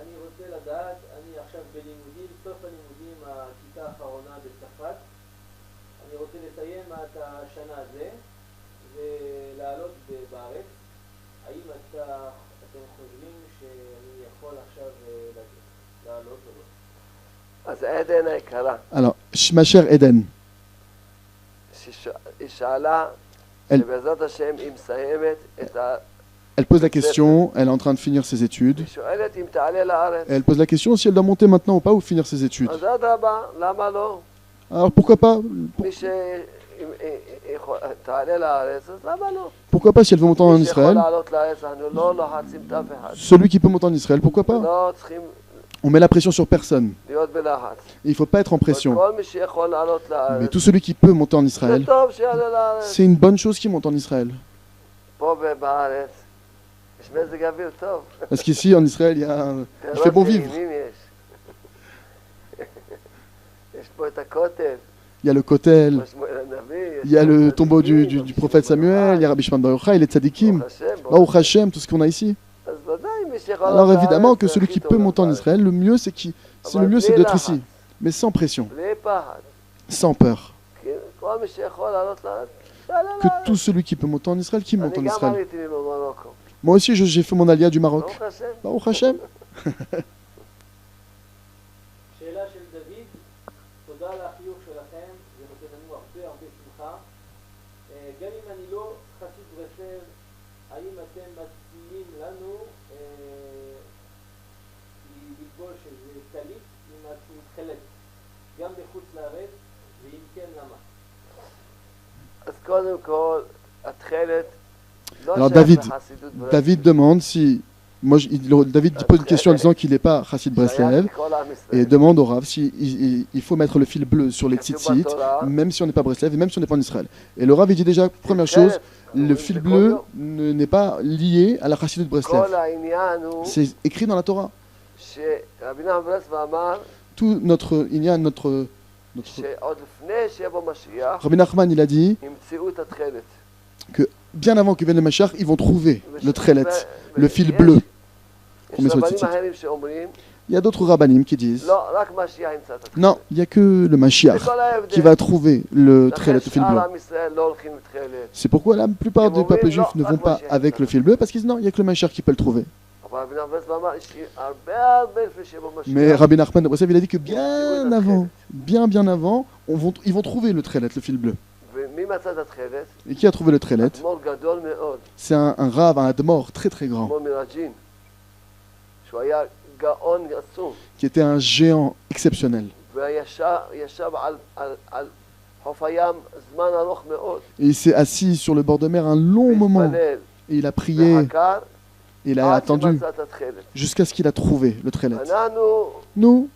אני רוצה לדעת, אני עכשיו בלימודים, סוף הלימודים, הכיתה האחרונה בצרפת. אני רוצה לסיים את השנה הזה ולעלות בארץ. האם אתם חושבים שאני יכול עכשיו לעלות או לא? אז עדן היקרה, Alors, ma chère Eden, היא שאלה Elle- שבעזרת השם היא מסיימת את ה... elle pose la question, elle est en train de finir ses études, היא שואלת אם תעלה לארץ. et elle pose la question si elle doit monter maintenant ou pas ou finir ses études. אז אדרבה, למה לא? Alors pourquoi pas, מי שתעלה לארץ, אז למה לא? pourquoi pas si elle veut monter en מי שיכול Israël, לעלות לארץ, אנחנו לא לוחצים את אף אחד. celui qui peut monter en Israël, pourquoi pas? לא צריכים On met la pression sur personne. להיות בלחץ. Il ne faut pas être en pression. כל מי שיכול לעלות Mais לארץ, tout celui qui peut monter en זה Israël, טוב שיעלה לארץ. c'est une bonne chose qui monte en Israël. פה בארץ, יש מזג אוויר טוב. Parce qu'ici, en Israël, il fait bon vivre. טעימים יש. יש פה את הכותל, Il y a le Kotel, יש שמואל הנביא, il y a le tombeau du prophète Samuel, il y a Rabbi Shimon bar Yochai, les tzadikim, ברוך השם, ברוך Baruch Hashem, tout ce qu'on a ici. אז ודאי מי שיכול Alors לעלות évidemment לארץ, que זה celui הכי qui טוב peut monter en לארץ. Israël, le mieux c'est d'être ici, mais sans pression, בלי פחד. sans peur. כי כל מי שיכול לעלות לארץ, יעלה Que לארץ. tout celui qui peut monter en Israël, qui monte en אני גם Israël. עליתי ממרוקו. Moi aussi, j'ai fait mon alia du Maroc. ברוך השם. Baruch Hashem. שאלה של דוד, תודה על החיוך שלכם, זה נותן לנו הרבה שמחה. גם אם אני לא חסיד ברסלב, האם אתם מציעים לנו ללבוש איזה טלית עם התכלת גם בחוץ לארץ, ואם כן למה? אז קודם כל, התכלת לא Alors שייך David, לחסידות ברסלב. David demande si... Moi, David pose une question en disant qu'il n'est pas chassid שייך Breslev לכל עם et ישראל. demande au Rav si il faut mettre le fil bleu sur les tzitzit, même si on n'est pas Breslev et même si on n'est pas en Israël. Et le Rav il dit déjà, première chose, le fil bleu n'est pas lié à la chassidut Breslev. כל העניין הוא C'est écrit dans la Torah. שרבי נחמן ברסלב אמר Tout notre inyan, notre שעוד לפני שיבוא משיח, Rabbi Nachman, il a dit ימצאו את התכלת. que bien avant que vienne le Mashiach, ils vont trouver le tchelet, le fil bleu. יש met sur le רבנים tzitzit. אחרים שאומרים, Il y a d'autres rabbanim qui disent לא, רק משיח ימצא את התכלת. non, il n'y a que le Mashiach זה כל ההבדל. qui va trouver le tchelet, לכן le fil שאר bleu. עם ישראל לא הולכים עם תכלת. C'est pourquoi la plupart des peuples juifs ne vont pas avec le fil bleu parce qu'ils disent non, il n'y a que le Mashiach qui peut le trouver. אבל רבי נחמן ברסלב אמר, יש הרבה לפני שיבוא Mais משיח. Rabbi Nachman de Breslev, il a dit que bien avant, ils vont trouver le tchelet, le fil bleu. ומי מצא את התכלת? Et qui a trouvé le tchelet? אדמו"ר גדול מאוד, C'est un Rav, un Admor très très grand, אדמו"ר מרג'ין, שהוא היה גאון עצום, qui était un géant exceptionnel. וישב על חוף הים זמן ארוך מאוד, Et il s'est assis sur le bord de mer un long moment. והתפלל, Et il a prié, וחקר, et il a עד attendu שמצא את התכלת. jusqu'à ce qu'il a trouvé le tchelet. אנחנו, Nous,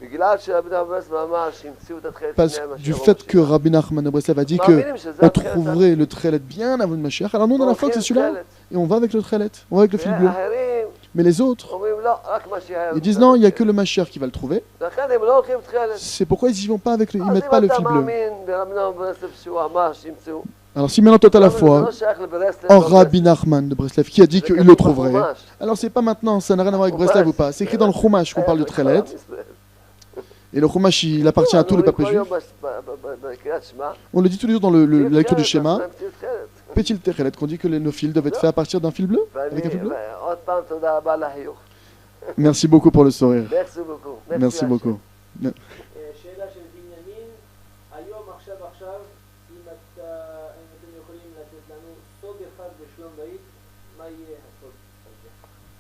בגלל שרבי נחמן ברסלב אמר שימצאו את התכלת parce לפני du המשיח, fait que Rabbi Nachman de Breslev a dit que on trouverait le tchelet bien avant le Mashiach, alors nous on a la foi que c'est celui-là, et on va avec le tchelet, on va avec le fil bleu. והאחרים Mais les autres, אומרים לא, רק משיח ils disent non, il n'y a que le Mashiach qui va le trouver. לכן הם לא הולכים תכלת. C'est pourquoi ils n'y vont pas avec le, ils אז mettent אם pas le אתה fil bleu. מאמין ברבי נחמן ברסלב שהוא אמר שימצאו, Alors si maintenant toi tu as la זה foi לא שייך לברסלב, en לא Rabbi ברסלב. Nachman de Breslev qui a dit זה qu'il כתוב le trouverait, בחומש. alors c'est pas maintenant, ça n'a rien à voir avec Breslev ou pas, c'est écrit dans le Chumash qu'on parle de tchelet, et le Chumash il appartient à tous les peuples juifs. בקריאת שמע, On le dit tous les jours dans la lecture du תכלת, schéma, אנחנו נמציא תכלת. petit tchelet, qu'on dit que nos fils doivent être faits à partir d'un fil bleu, avec un fil bleu. עוד פעם תודה רבה על החיוך. Merci beaucoup pour le sourire. Merci beaucoup. Merci beaucoup. שאלה של בנימין, היום עכשיו, אם אתם יכולים לתת לנו סוד אחד בשלום בית, מה יהיה הסוד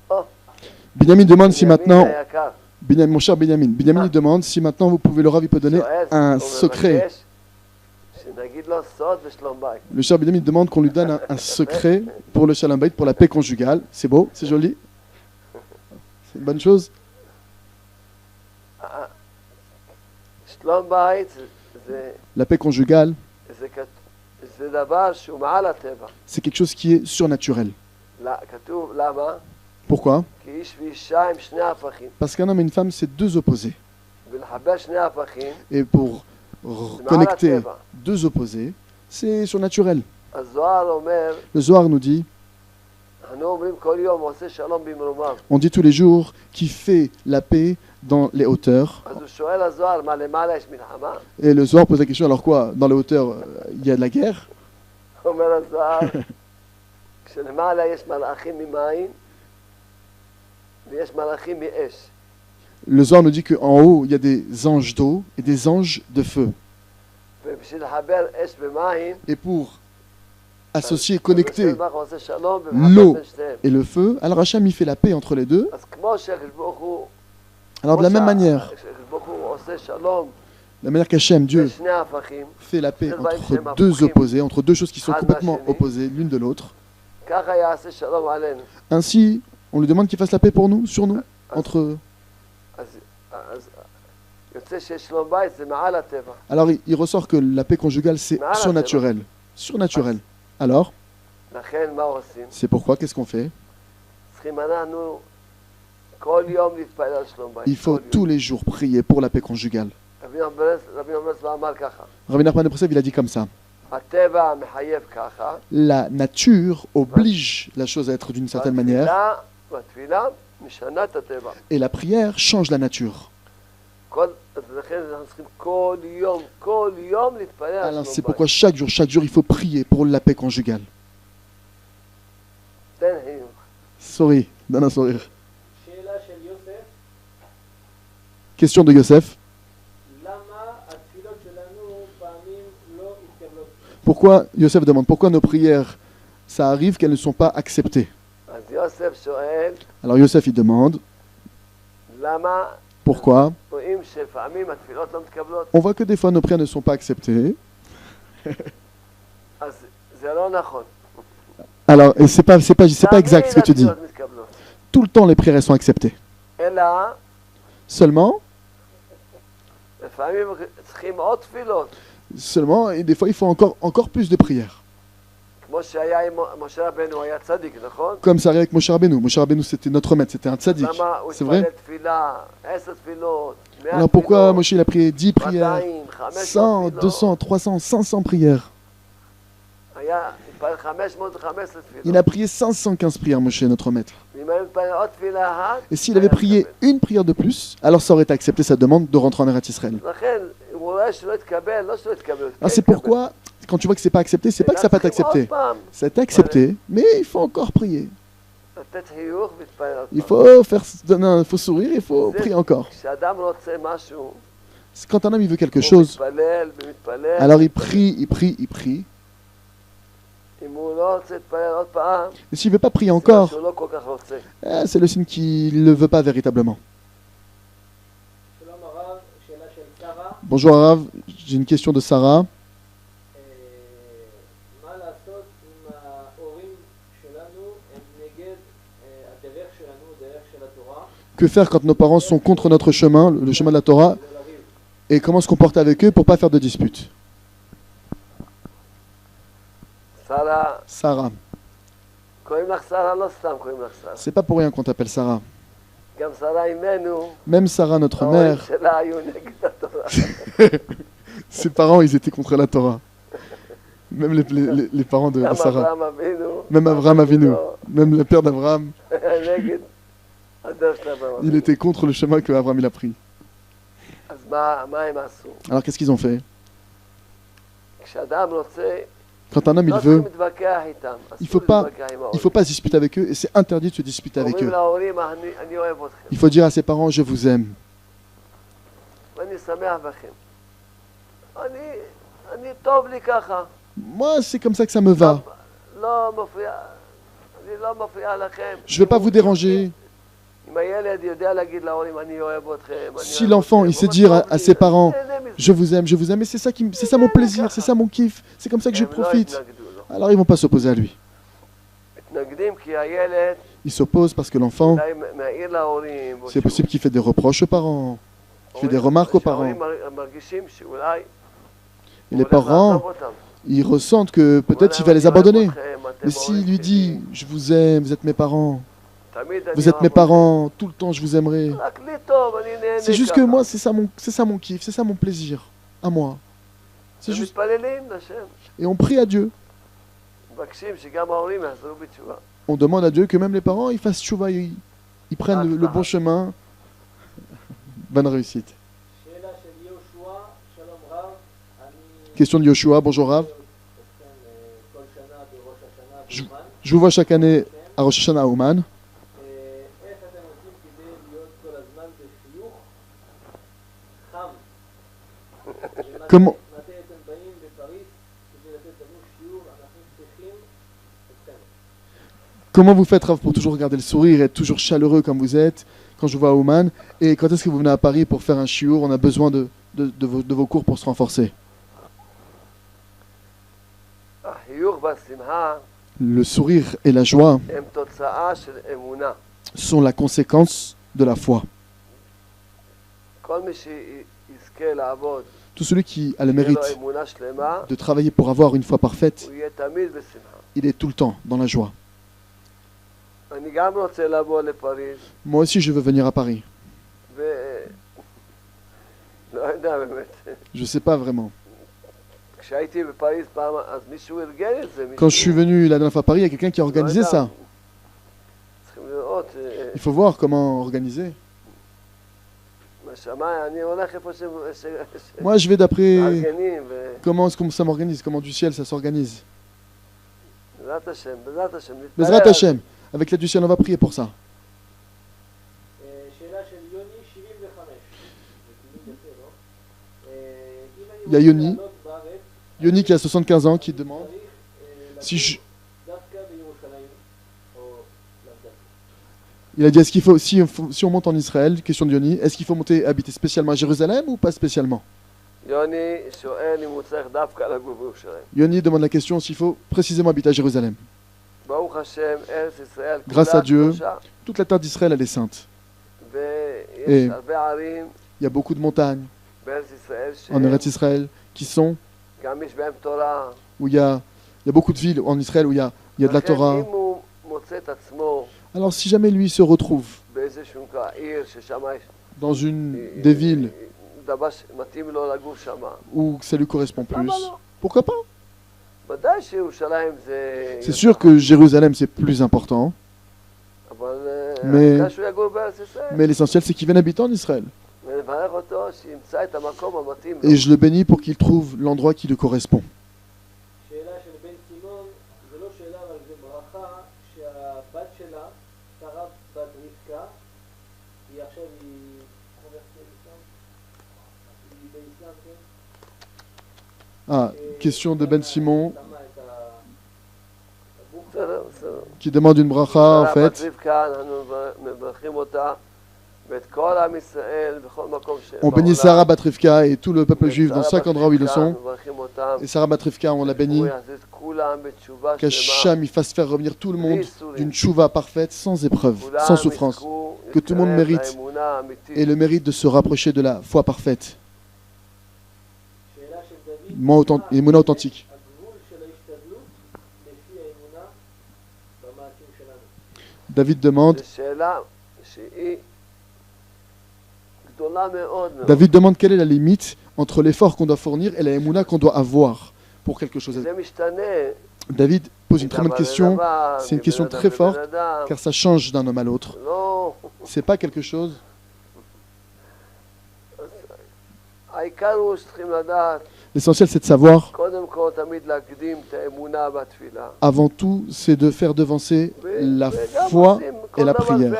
הזה? Binyamin demande si maintenant, בנימין היקר, Mon cher Binyamin, il demande si maintenant vous pouvez, le Rav il peut donner שואל, un הוא secret. מבקש שנגיד לו סוד בשלום בית. Le cher Binyamin demande qu'on lui donne un secret pour le Shalom Bayit, pour la paix conjugale. C'est beau, c'est joli. C'est une bonne chose. שלום בית זה- La paix conjugale, זה דבר שהוא מעל הטבע. c'est quelque chose qui est surnaturel. כתוב למה? Pourquoi? כי איש ואישה הם שני הפכים. Parce qu'un homme et une femme, c'est deux opposés. ולחבר שני הפכים, Et pour connecter deux opposés, c'est surnaturel. הזוהר אומר, Le Zohar nous dit, אנו אומרים כל יום עושה שלום במרומיו. on dit tous les jours, qui fait la paix dans les hauteurs. אז הוא שואל הזוהר, מה למעלה יש מלחמה? Et le Zohar pose la question, alors quoi? Dans les hauteurs, il y a de la guerre? אומר הזוהר, כשלמעלה יש מלאכים ממים ויש מלאכים מאש. Le Zohar nous dit qu'en haut, il y a des anges d'eau et des anges de feu. ובשביל לחבר אש ומים, Et pour associer, connecter הקדוש ברוך הוא עושה שלום l'eau ומחבר בין שניהם. et le feu, alors Hachem, il fait la paix entre les deux. אז כמו שהקדוש ברוך הוא, Alors de la même manière, שהקדוש ברוך הוא עושה שלום de la manière qu'Hachem, Dieu, בין שני ההפכים, fait la paix entre deux opposés, entre deux choses qui sont complètement opposées l'une de l'autre, ככה יעשה שלום עלינו. ainsi, on lui demande qu'il fasse la paix pour nous, sur nous, entre Alors il ressort que la paix conjugale, c'est surnaturel. Surnaturel. Alors, c'est pourquoi, qu'est-ce qu'on fait? Il faut tous les jours prier pour la paix conjugale. Rabbi Nachman de Breslev, il a dit comme ça. La nature oblige la chose à être d'une certaine manière. Et la prière change la nature. Alors c'est pourquoi chaque jour, il faut prier pour la paix conjugale. Souris, donne un sourire. Question de Yosef. Pourquoi, Yosef demande, pourquoi nos prières, ça arrive qu'elles ne sont pas acceptées? Alors Yosef, il demande, pourquoi? On voit que des fois nos prières ne sont pas acceptées. Alors, et c'est pas exact ce que tu dis. Tout le temps, les prières elles sont acceptées. Seulement, et des fois, il faut encore plus de prières. Comme ça arrive avec Moshe Rabbeinu. Moshe Rabbeinu, c'était notre maître, c'était un tzaddik. C'est vrai? Alors pourquoi Moshe il a prié 10 prières, 100, 200, 300, 500 prières? Il a prié 515 prières, Moshe, notre maître. Et s'il avait prié une prière de plus, alors ça aurait été accepté sa demande de rentrer en Eretz Israël. Ah, c'est pourquoi, quand tu vois que c'est pas accepté, c'est pas que ça n'a pas été accepté. Ça a été accepté, mais il faut encore prier. Il faut sourire, il faut prier encore. Quand un homme il veut quelque chose, alors il prie. Et s'il ne veut pas prier encore, c'est le signe qu'il ne le veut pas véritablement. Bonjour Arav, j'ai une question de Sarah. Que faire quand nos parents sont contre notre chemin, le chemin de la Torah, et comment se comporter avec eux pour ne pas faire de disputes? Sarah. C'est pas pour rien qu'on t'appelle Sarah. Même Sarah, notre mère, ses parents, ils étaient contre la Torah. Même les parents de Sarah. Même Abraham Avinu. Même le père d'Abraham. Il était contre le chemin que Abraham il a pris. Alors qu'est-ce qu'ils ont fait? Quand un homme il veut, il faut pas se disputer avec eux et c'est interdit de se disputer avec eux. Il faut dire à ses parents, je vous aime. Moi, c'est comme ça que ça me va. Je ne vais pas vous déranger. Si l'enfant il sait dire à ses parents je vous aime, et c'est ça mon plaisir, c'est ça mon kiff, c'est comme ça que je profite, alors ils vont pas s'opposer à lui. Ils s'opposent parce que l'enfant, c'est possible qu'il fait des reproches aux parents, qu'il fait des remarques aux parents. Et les parents, ils ressentent que peut-être il va les abandonner. Mais s'il lui dit je vous aime, vous êtes mes parents, vous êtes mes parents, tout le temps je vous aimerai. C'est juste que moi, c'est ça mon kiff, c'est ça mon plaisir, à moi. C'est juste. Et on prie à Dieu. On demande à Dieu que même les parents, ils fassent tchouva, ils prennent le bon chemin. Bonne réussite. Question de Yoshua, bonjour Rav. Je vous vois chaque année à Rosh Hashanah à Ouman. Comment vous faites, Rav, pour toujours garder le sourire et être toujours chaleureux comme vous êtes quand je vous vois à Ouman? Et quand est-ce que vous venez à Paris pour faire un shiur? On a besoin de vos cours pour se renforcer. Le sourire et la joie sont la conséquence de la foi. כל מי שיזכה לעבוד, Tout celui qui a le תהיה לו mérite אמונה שלמה, de travailler pour avoir une foi parfaite, הוא יהיה תמיד בשמחה. il est tout le temps dans la joie. אני גם רוצה לבוא לפריז, Moi aussi, je veux venir à Paris. ולא יודע באמת. Je sais pas vraiment. כשהייתי בפריז פעם, אז מישהו ארגן את זה. Quand je suis venu la dernière fois à Paris, il y a quelqu'un qui a organisé ça. צריכים לראות. Il faut voir comment organiser. בשמיים, אני הולך איפה Moi, je vais d'après מארגנים, comment est-ce que ça m'organise, comment du ciel ça s'organise. בעזרת השם, בעזרת השם. Bezrat Hashem, avec l'aide du ciel, on va prier pour ça. שאלה של יוני 75. Il y a Yoni, Yoni qui a 75 ans, qui demande si je... Il a dit, est-ce qu'il faut, si on monte en Israël, question de Yoni, est-ce qu'il faut monter habiter spécialement à Jérusalem ou pas spécialement? Yoni demande la question s'il faut précisément habiter à Jérusalem. Grâce à Dieu, toute la terre d'Israël, elle est sainte. Et il y a beaucoup de montagnes en Eretz Israël qui sont, où il y a beaucoup de villes en Israël où il y a de la Torah. Alors si jamais lui se retrouve dans une des villes où ça lui correspond plus, pourquoi pas? C'est sûr que Jérusalem c'est plus important, mais l'essentiel c'est qu'il vienne habiter en Israël. Et je le bénis pour qu'il trouve l'endroit qui lui correspond. Ah, question de Ben Simon qui demande une bracha en fait. On bénit Sarah Batrivka et tout le peuple juif dans 5 endroits où ils le sont. Et Sarah Batrivka, on la bénit. Qu'Hacham fasse faire revenir tout le monde d'une tchouva parfaite, sans épreuve, sans souffrance. Que tout le monde mérite et le mérite de se rapprocher de la foi parfaite. Émouna authentique. David demande quelle est la limite entre l'effort qu'on doit fournir et la émouna qu'on doit avoir pour quelque chose. David pose une très bonne question. C'est une question très forte car ça change d'un homme à l'autre. C'est pas quelque chose. L'essentiel, c'est de savoir, avant tout, c'est de faire devancer la foi et la prière.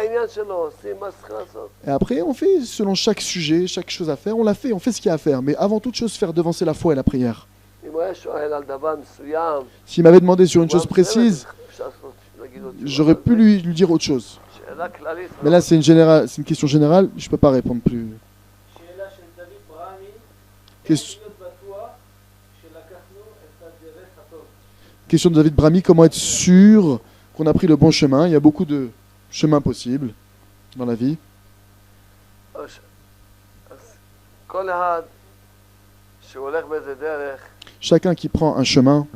Et après, on fait selon chaque sujet, chaque chose à faire, on la fait, on fait ce qu'il y a à faire. Mais avant toute chose, faire devancer la foi et la prière. S'il m'avait demandé sur une chose précise, j'aurais pu lui dire autre chose. Mais là, c'est une question générale, je ne peux pas répondre plus. Question de David Brahmi, comment être sûr qu'on a pris le bon chemin? Il y a beaucoup de chemins possibles dans la vie. Chacun qui prend un chemin,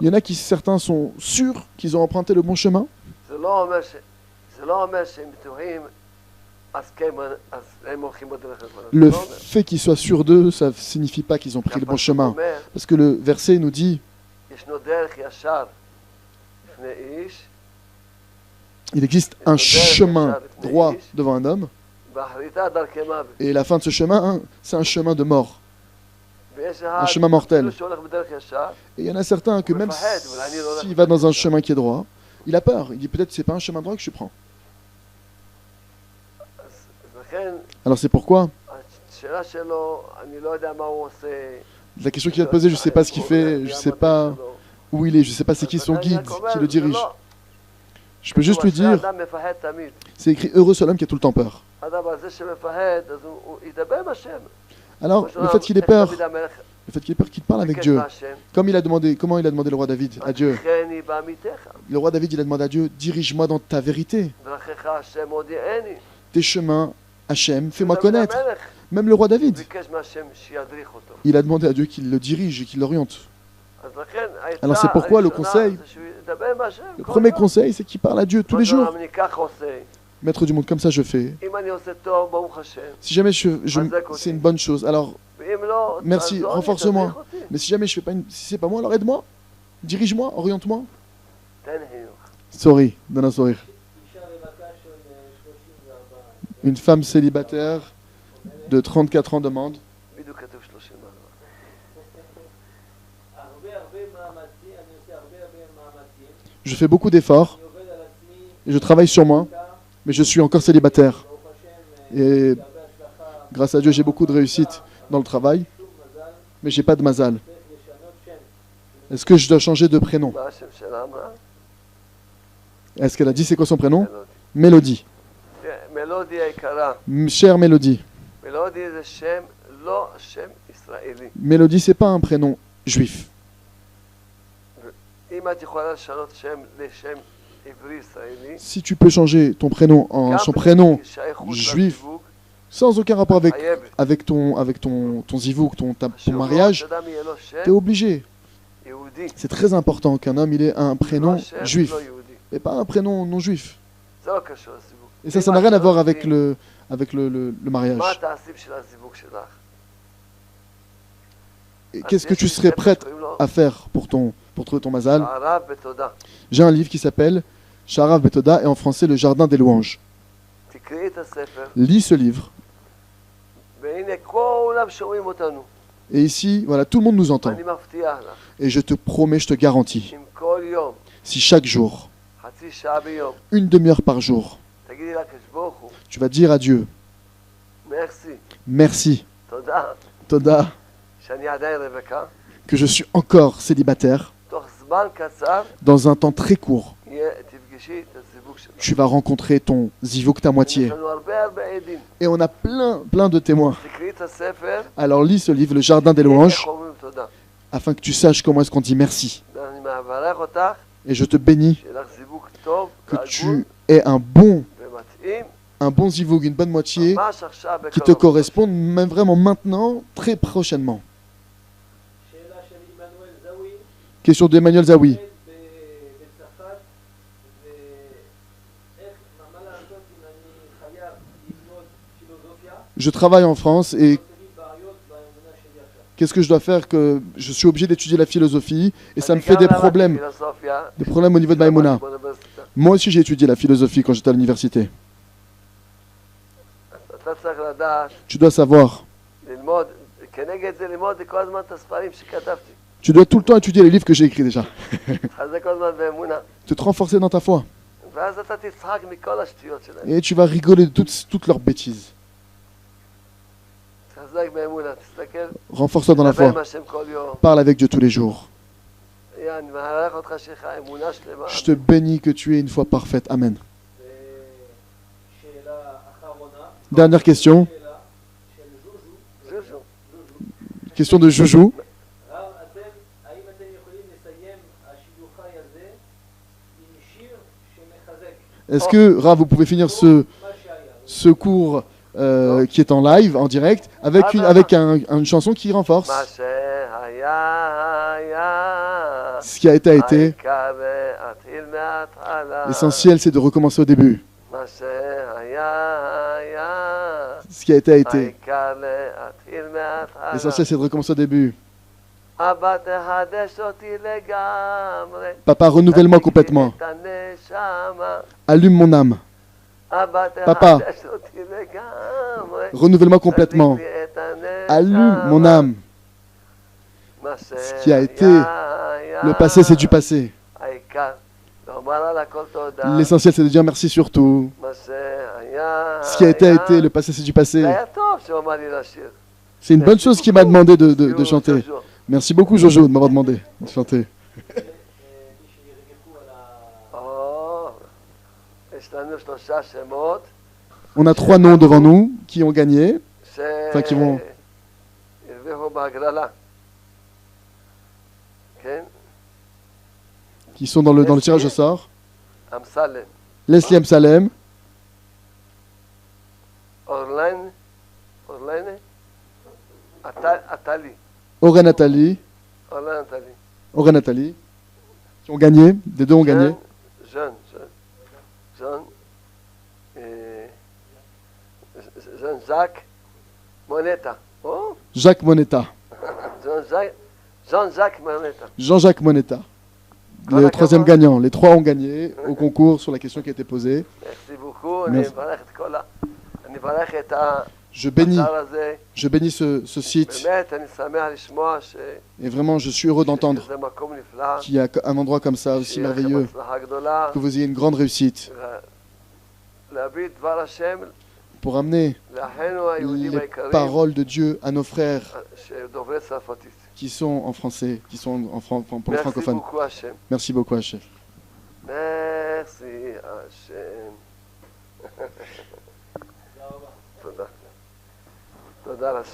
il y en a qui, certains sont sûrs qu'ils ont emprunté le bon chemin. Le fait qu'ils soient sûrs d'eux, ça ne signifie pas qu'ils ont pris le bon chemin. Parce que le verset nous dit il existe un chemin droit devant un homme et la fin de ce chemin, c'est un chemin de mort. Un chemin mortel. Et il y en a certains que même s'il va dans un chemin qui est droit, il a peur. Il dit peut-être que ce n'est pas un chemin droit que je prends. Alors c'est pourquoi la question qu'il va te poser, je ne sais pas ce qu'il fait, je ne sais pas où il est, je ne sais pas c'est qui son guide, qui le dirige. Je peux juste lui dire, c'est écrit heureux seul homme qui a tout le temps peur. Alors le fait qu'il ait peur, Le fait qu'il ait peur, qu'il parle avec Dieu. Comment il a demandé le roi David à Dieu? Le roi David, il a demandé à Dieu, dirige-moi dans ta vérité. Tes chemins, Hachem, fais-moi connaître. Même le roi David, il a demandé à Dieu qu'il le dirige et qu'il l'oriente. Alors c'est pourquoi le premier conseil, c'est qu'il parle à Dieu tous les jours. Maître du monde, comme ça je fais. Si jamais c'est une bonne chose, alors merci, renforce-moi. Mais si jamais je fais pas si c'est pas moi, alors aide-moi. Dirige-moi, oriente-moi. Sorry, donne un sourire. Une femme célibataire de 34 ans demande. Je fais beaucoup d'efforts et je travaille sur moi, mais je suis encore célibataire. Et grâce à Dieu, j'ai beaucoup de réussite dans le travail, mais j'ai pas de mazal. Est-ce que je dois changer de prénom? Est-ce qu'elle a dit c'est quoi son prénom? Mélodie. Chère Mélodie. Mélodie, c'est pas un prénom juif. Si tu peux changer ton prénom en son prénom juif, sans aucun rapport avec ton zivouk, ton mariage, tu es obligé. C'est très important qu'un homme il ait un prénom juif et pas un prénom non juif. Et ça n'a rien à voir avec le mariage. Et qu'est-ce que tu serais prête à faire pour trouver ton mazal? J'ai un livre qui s'appelle Sharav Betoda et en français Le Jardin des Louanges. Lis ce livre. Et ici, voilà, tout le monde nous entend. Et je te promets, je te garantis, si chaque jour, une demi-heure par jour, tu vas dire à Dieu, merci, Toda, que je suis encore célibataire, dans un temps très court, tu vas rencontrer ton zivouk ta moitié. Et on a plein de témoins. Alors lis ce livre, Le Jardin des Louanges, afin que tu saches comment est-ce qu'on dit merci. Et je te bénis que tu aies un bon zivouk, une bonne moitié qui te corresponde, même vraiment maintenant, très prochainement. Question d'Emmanuel Zawi. Je travaille en France et qu'est-ce que je dois faire que je suis obligé d'étudier la philosophie et ça me fait des problèmes au niveau de Maïmouna. Moi aussi j'ai étudié la philosophie quand j'étais à l'université. Tu dois savoir. Tu dois tout le temps étudier les livres que j'ai écrits déjà. Te renforcer dans ta foi. Et tu vas rigoler de toutes leurs bêtises. Renforce-toi dans la foi. Parle avec Dieu tous les jours. Je te bénis que tu aies une foi parfaite. Amen. Dernière question. Question de Joujou. Est-ce que, Rav, vous pouvez finir ce cours qui est en live, en direct, avec une chanson qui renforce ce qui a été. L'essentiel, c'est de recommencer au début. Ce qui a été. L'essentiel, c'est de recommencer au début. Papa, renouvelle-moi complètement. Allume mon âme. Papa, renouvelle-moi complètement. Allume mon âme. Ce qui a été, le passé, c'est du passé. L'essentiel, c'est de dire merci surtout. Ce qui a été, le passé, c'est du passé. C'est une bonne chose qu'il m'a demandé de chanter. Merci beaucoup, Jojo, de m'avoir demandé de chanter. On a 3 noms devant nous qui ont gagné, enfin qui vont כן, qui sont dans le tirage au sort. אמסלם, Leslie Amsalem, אורלן, עטלי, Auré Nathalie, אורלן עטלי. Auré Nathalie, qui ont gagné, des deux ont gagné. ז'אן, ז'אן ז'אק מונטה. או? Jacques Moneta, ז'אן ז'אק מונטה. Jean-Jacques Moneta, le troisième gagnant. Les trois ont gagné au concours sur la question qui a été posée. merci beaucoup. אני Merci. מברך את כל ה... אני מברך את Je bénis, האתר הזה. je bénis ce site באמת, אני שמח לשמוע et vraiment je suis heureux d'entendre שזה מקום נפלא. qu'il y a un endroit comme ça aussi שיהיה לכם merveilleux, הצלחה גדולה. que vous ayez une grande réussite להביא את דבר השם pour amener לאחינו היהודים les היקרים paroles de Dieu à nos frères שדוברי צרפתית. qui sont en français, qui sont pour les merci francophones. beaucoup השם. Merci beaucoup, Hachem. merci השם. תודה. תודה לשם.